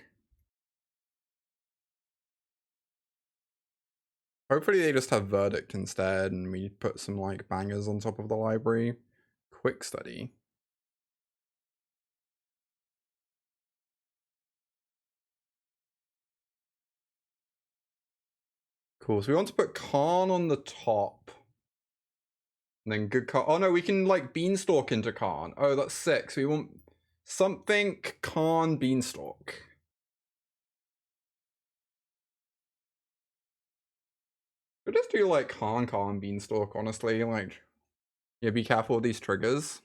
Hopefully they just have Verdict instead and we put some like bangers on top of the library. Quick Study. Cool, so we want to put Karn on the top. And then good Karn. Oh no, we can like Beanstalk into Karn. Oh, that's sick. So we want something Karn Beanstalk. We'll just do like Karn Beanstalk, honestly. Like, yeah, be careful with these triggers.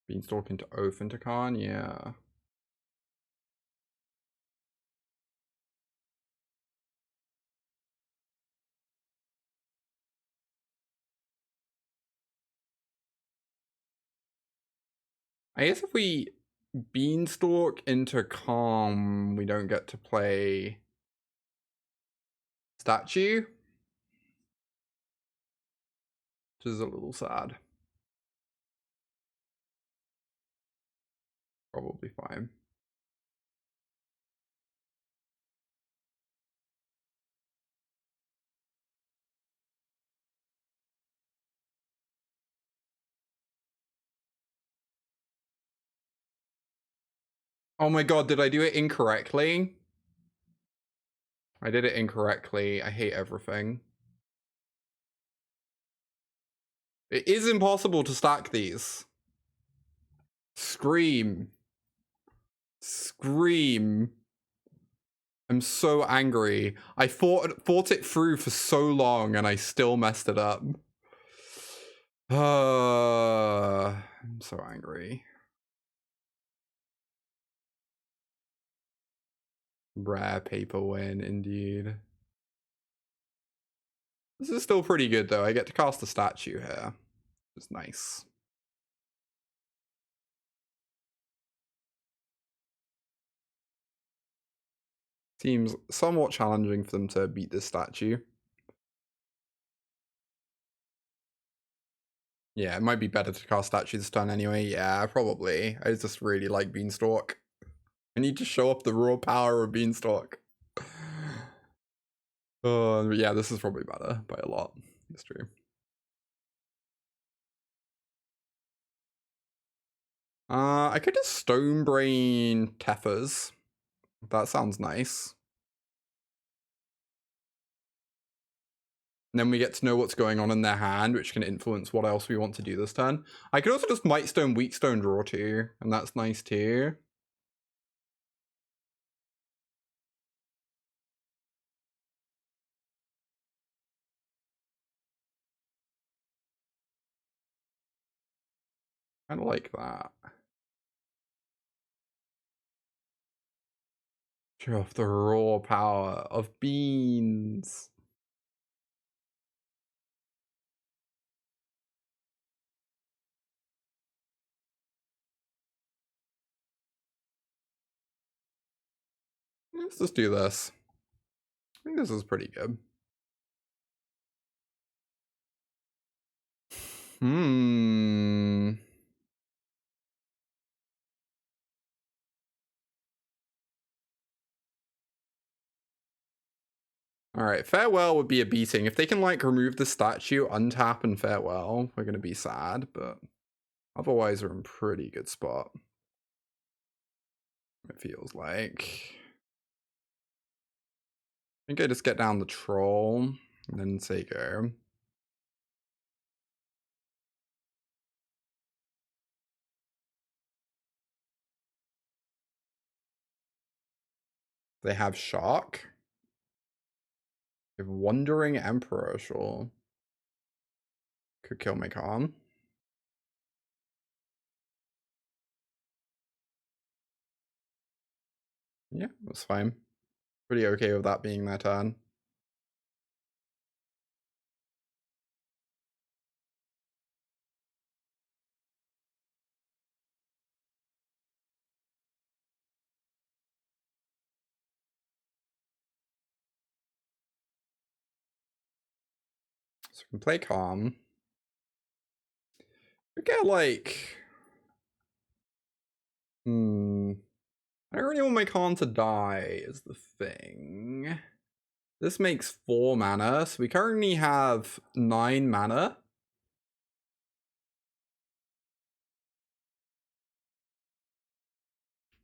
Beanstalk into Oath into Karn, yeah. I guess if we Beanstalk into Calm, we don't get to play Statue, which is a little sad. Probably fine. Oh my god, did I do it incorrectly? I did it incorrectly. I hate everything. It is impossible to stack these. Scream. Scream. I'm so angry. I fought it through for so long and I still messed it up. I'm so angry. Rare paper win, indeed. This is still pretty good, though. I get to cast a statue here. It's nice. Seems somewhat challenging for them to beat this statue. Yeah, it might be better to cast statue this turn anyway. Yeah, probably. I just really like Beanstalk. I need to show up the raw power of Beanstalk. Yeah, this is probably better by a lot. It's true. I could just Stonebrain Tethers. That sounds nice. And then we get to know what's going on in their hand, which can influence what else we want to do this turn. I could also just Mightstone, Weakstone draw too, and that's nice too. Kind of like that. Show off the raw power of beans. Let's just do this. I think this is pretty good. Alright, Farewell would be a beating. If they can, like, remove the statue, untap, and Farewell, we're gonna be sad, but otherwise we're in pretty good spot. It feels like. I think I just get down the Troll, and then say go. They have Shock. They have Wandering Emperor, sure. Could kill my Khan. Yeah, that's fine. Pretty okay with that being their turn. So we can play Calm. We get like... I don't really want my Calm to die is the thing. This makes 4 mana, so we currently have 9 mana.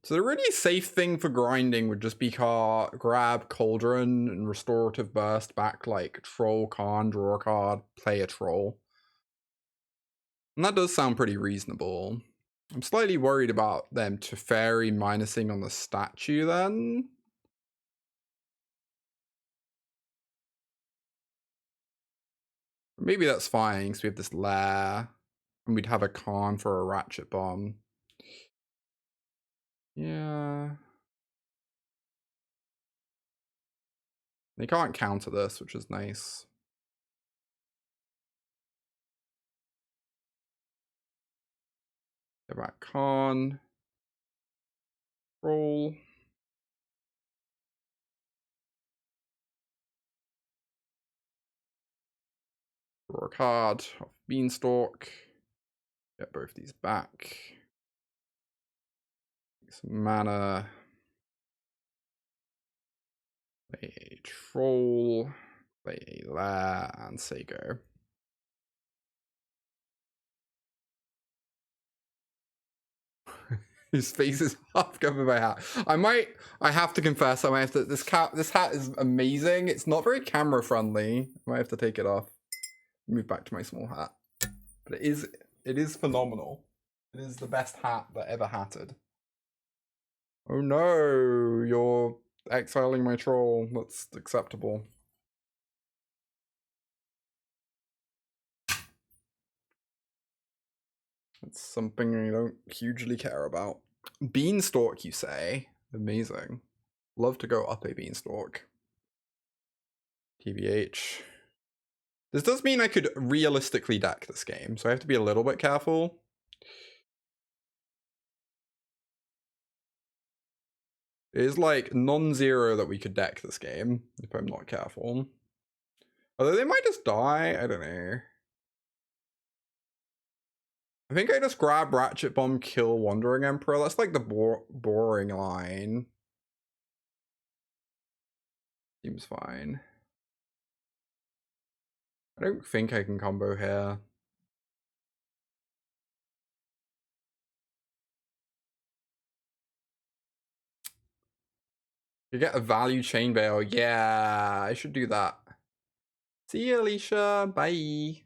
So the really safe thing for grinding would just be grab Cauldron and Restorative Burst back like Troll, Khan, draw a card, play a Troll. And that does sound pretty reasonable. I'm slightly worried about them Teferi minusing on the statue then. Maybe that's fine, because we have this Lair. And we'd have a Khan for a Ratchet Bomb. Yeah. They can't counter this, which is nice. Go back Khan. Roll. Draw a card off Beanstalk. Get both these back. Some mana. Play a Troll. Play a Lair and say go. His face is half covered by hat. I have to confess, I might have to, this hat is amazing. It's not very camera friendly. I might have to take it off. Move back to my small hat. But it is phenomenal. It is the best hat that ever hatted. Oh no, you're exiling my troll. That's acceptable. It's something I don't hugely care about. Beanstalk, you say? Amazing. Love to go up a Beanstalk. TBH. This does mean I could realistically deck this game, so I have to be a little bit careful. It is like non-zero that we could deck this game, if I'm not careful. Although they might just die, I don't know. I think I just grab Ratchet Bomb, kill Wandering Emperor. That's like the boring line. Seems fine. I don't think I can combo here. You get a value Chain Veil. Yeah, I should do that. See you, Alicia. Bye.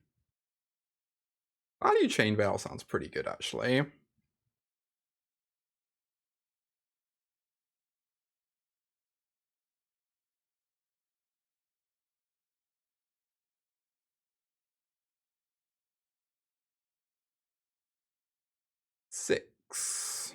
Value Chain Veil sounds pretty good, actually. Six.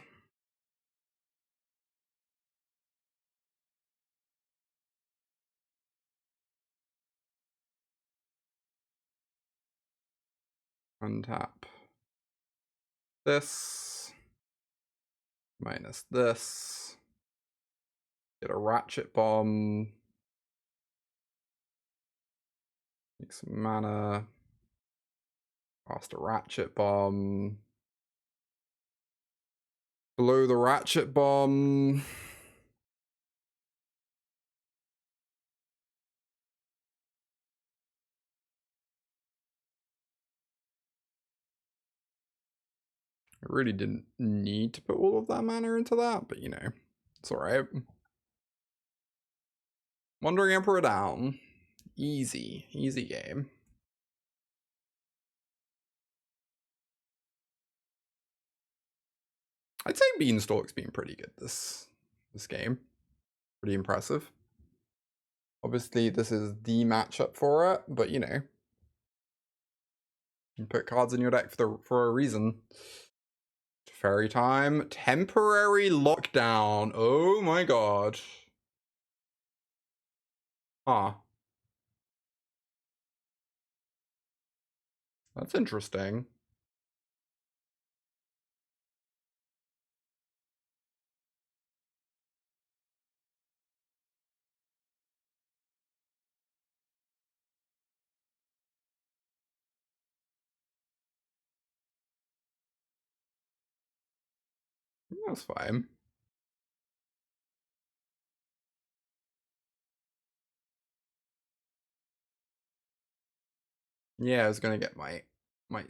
Untap. This. Minus this. Get a Ratchet Bomb. Make some mana. Cast a Ratchet Bomb. Blow the Ratchet Bomb. I really didn't need to put all of that mana into that, but you know, it's alright. Wandering Emperor down. Easy. Easy game. I'd say Beanstalk's been pretty good this game. Pretty impressive. Obviously, this is the matchup for it, but you know, you put cards in your deck for a reason. Fairy time. Temporary lockdown. Oh my god. Huh. That's interesting. That's fine. Yeah, I was gonna get might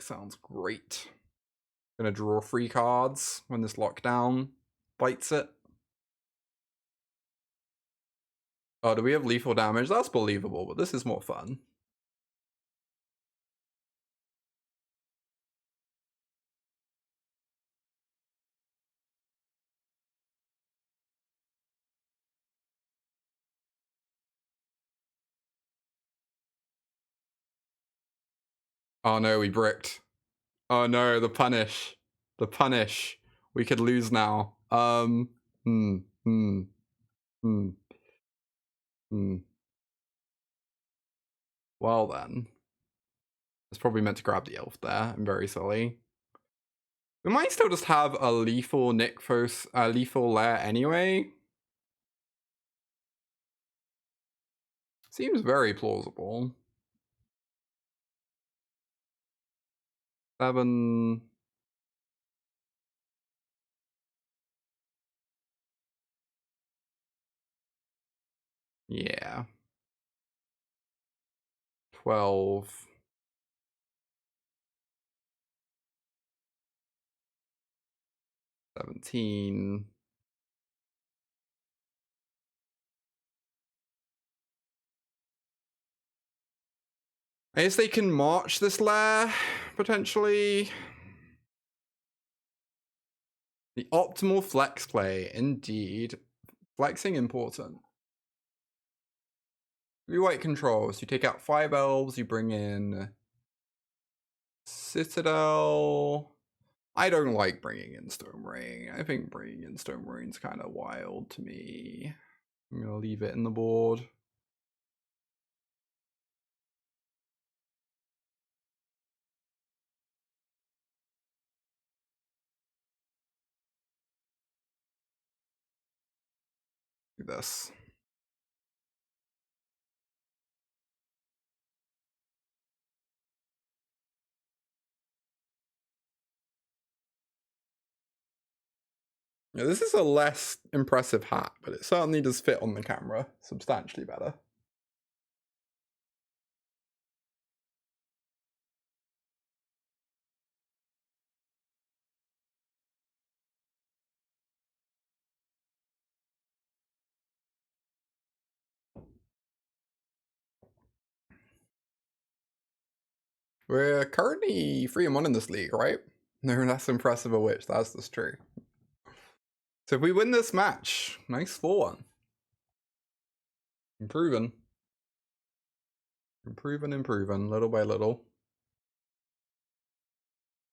sounds great. Gonna draw 3 cards when this lockdown bites it. Oh, do we have lethal damage? That's believable, but this is more fun. Oh no, we bricked. Oh no, the punish. The punish. We could lose now. Hmm. Well then. It's probably meant to grab the elf there. I'm very silly. We might still just have a lethal Nykthos, lethal lair anyway. Seems very plausible. 7. Yeah. 12. 17. I guess they can march this lair, potentially. The optimal flex play, indeed. Flexing important. Blue white controls. You take out 5 elves, you bring in Citadel. I don't like bringing in Stone Ring. I think bringing in Stone Ring's kind of wild to me. I'm gonna leave it in the board. Do this. Yeah, this is a less impressive hat, but it certainly does fit on the camera substantially better. We're currently 3-1 in this league, right? No less impressive a witch, that's just true. So if we win this match, nice 4-1. Improving, little by little.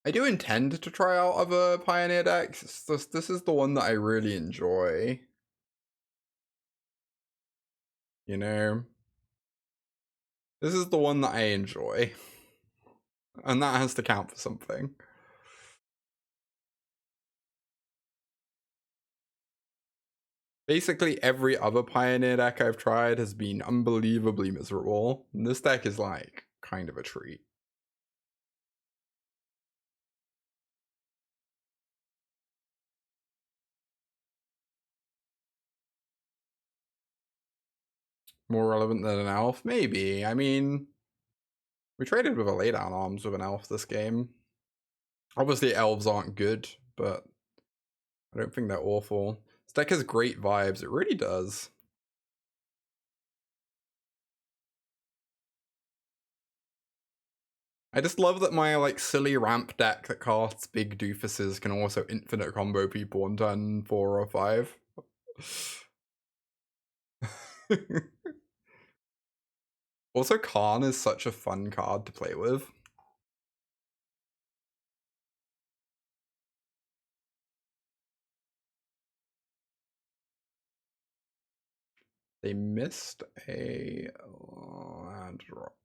I do intend to try out other Pioneer decks. This is the one that I really enjoy. You know? This is the one that I enjoy. And that has to count for something. Basically every other Pioneer deck I've tried has been unbelievably miserable. And this deck is like kind of a treat. More relevant than an elf? Maybe. I mean, we traded with a laydown arms with an elf this game. Obviously elves aren't good, but I don't think they're awful. This deck has great vibes, it really does. I just love that my like silly ramp deck that casts big doofuses can also infinite combo people on turn 4 or 5. Also, Karn is such a fun card to play with. They missed a land drop.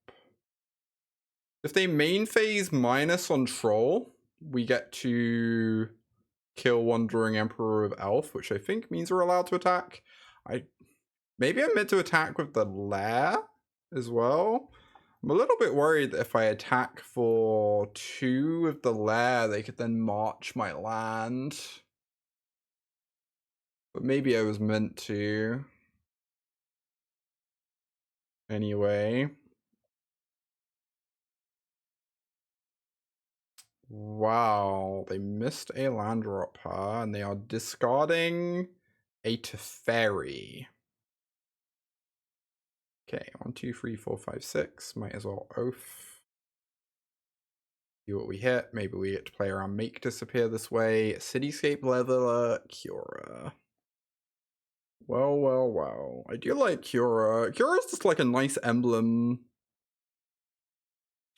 If they main phase minus on Troll, we get to kill Wandering Emperor of Elf, which I think means we're allowed to attack. Maybe I'm meant to attack with the Lair as well. I'm a little bit worried that if I attack for 2 with the Lair, they could then march my land. But maybe I was meant to. Anyway. Wow, they missed a land drop, huh? And they are discarding a Teferi. Okay, 1, 2, 3, 4, 5, 6. Might as well oath. See what we hit. Maybe we get to play around Make Disappear this way. Cityscape Leveler, Kiora. Well, well, well. I do like Kiora. Kiora's just like a nice emblem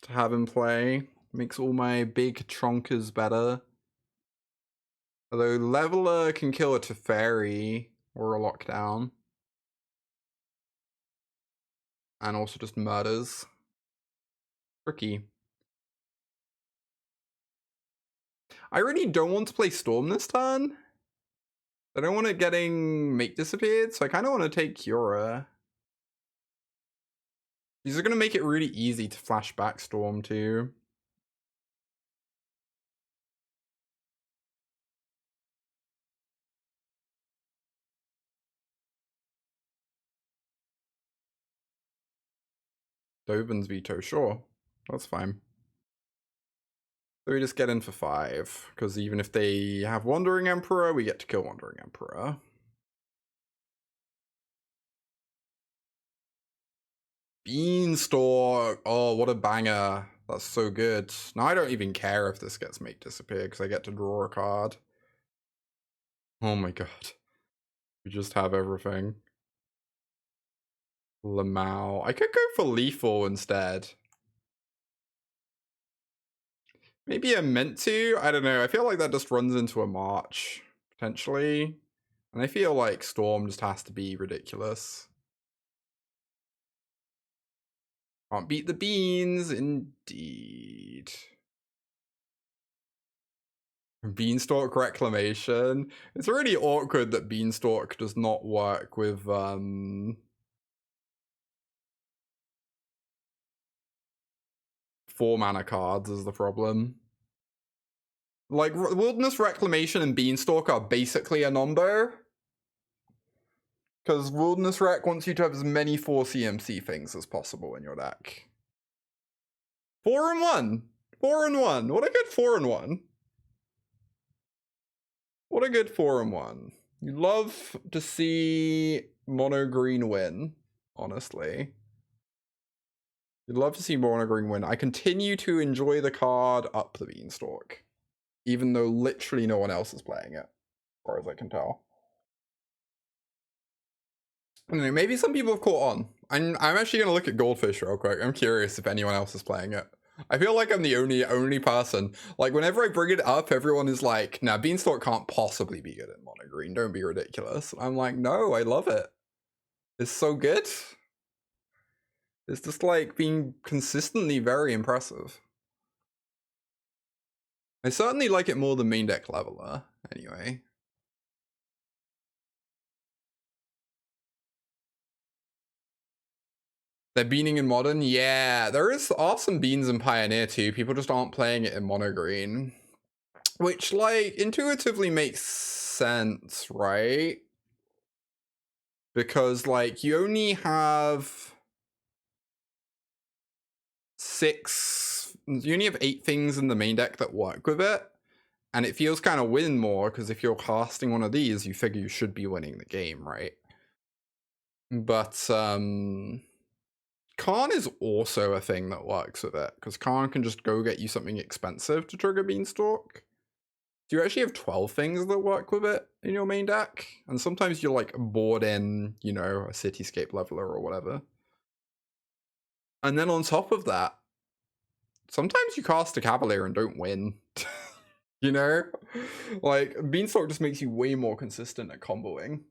to have him play. Makes all my big chonkers better. Although Leveler can kill a Teferi or a Lockdown. And also just murders. Tricky. I really don't want to play Storm this turn. I don't want it getting Make Disappeared, so I kind of want to take Kiora. These are going to make it really easy to flash back Storm too. Dovin's veto, sure. That's fine. So we just get in for 5, because even if they have Wandering Emperor, we get to kill Wandering Emperor. Beanstalk! Oh, what a banger. That's so good. Now I don't even care if this gets Make Disappear, because I get to draw a card. Oh my god. We just have everything. Lamau. I could go for Lethal instead. Maybe I'm meant to? I don't know. I feel like that just runs into a March, potentially. And I feel like Storm just has to be ridiculous. Can't beat the beans, indeed. Beanstalk Reclamation. It's really awkward that Beanstalk does not work with 4-mana cards is the problem. Like, Wilderness Reclamation and Beanstalk are basically a number. Because Wilderness Rec wants you to have as many 4 CMC things as possible in your deck. 4-1! 4-1! What a good 4-1! What a good 4-1. You love to see mono green win, honestly. You'd love to see mono green win. I continue to enjoy the card Up the Beanstalk, even though literally no one else is playing it, as far as I can tell. I don't know, maybe some people have caught on. I'm actually gonna look at Goldfish real quick. I'm curious if anyone else is playing it. I feel like I'm the only person. Like, whenever I bring it up, everyone is like, nah, Beanstalk can't possibly be good at mono green. Don't be ridiculous. I'm like, no, I love it. It's so good. It's just like being consistently very impressive. I certainly like it more than main deck Leveler, anyway. They're beaning in Modern? Yeah, there are some beans in Pioneer too. People just aren't playing it in mono green. Which, like, intuitively makes sense, right? Because, like, you only have 8 things in the main deck that work with it. And it feels kind of win more, because if you're casting one of these, you figure you should be winning the game, right? But, Karn is also a thing that works with it, because Karn can just go get you something expensive to trigger Beanstalk. Do you actually have 12 things that work with it in your main deck? And sometimes you're like bored in, you know, a Cityscape Leveler or whatever. And then on top of that, sometimes you cast a Cavalier and don't win. You know? Like, Beanstalk just makes you way more consistent at comboing.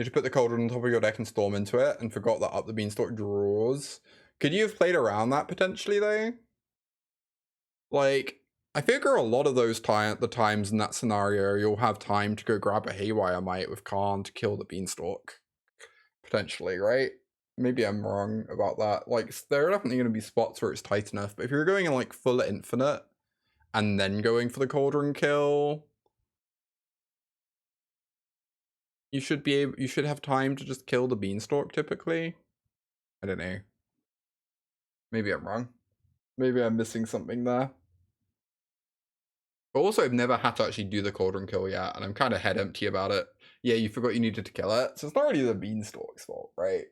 You just put the Cauldron on top of your deck and storm into it, and forgot that Up the Beanstalk draws. Could you have played around that potentially, though? Like, I figure a lot of those the times in that scenario, you'll have time to go grab a Haywire Mite with Karn to kill the Beanstalk. Potentially, right? Maybe I'm wrong about that. Like, there are definitely going to be spots where it's tight enough, but if you're going in like full infinite and then going for the Cauldron kill, you should have time to just kill the Beanstalk typically. I don't know. Maybe I'm wrong. Maybe I'm missing something there. But also, I've never had to actually do the Cauldron kill yet, and I'm kind of head empty about it. Yeah, you forgot you needed to kill it, so it's not really the Beanstalk's fault, right?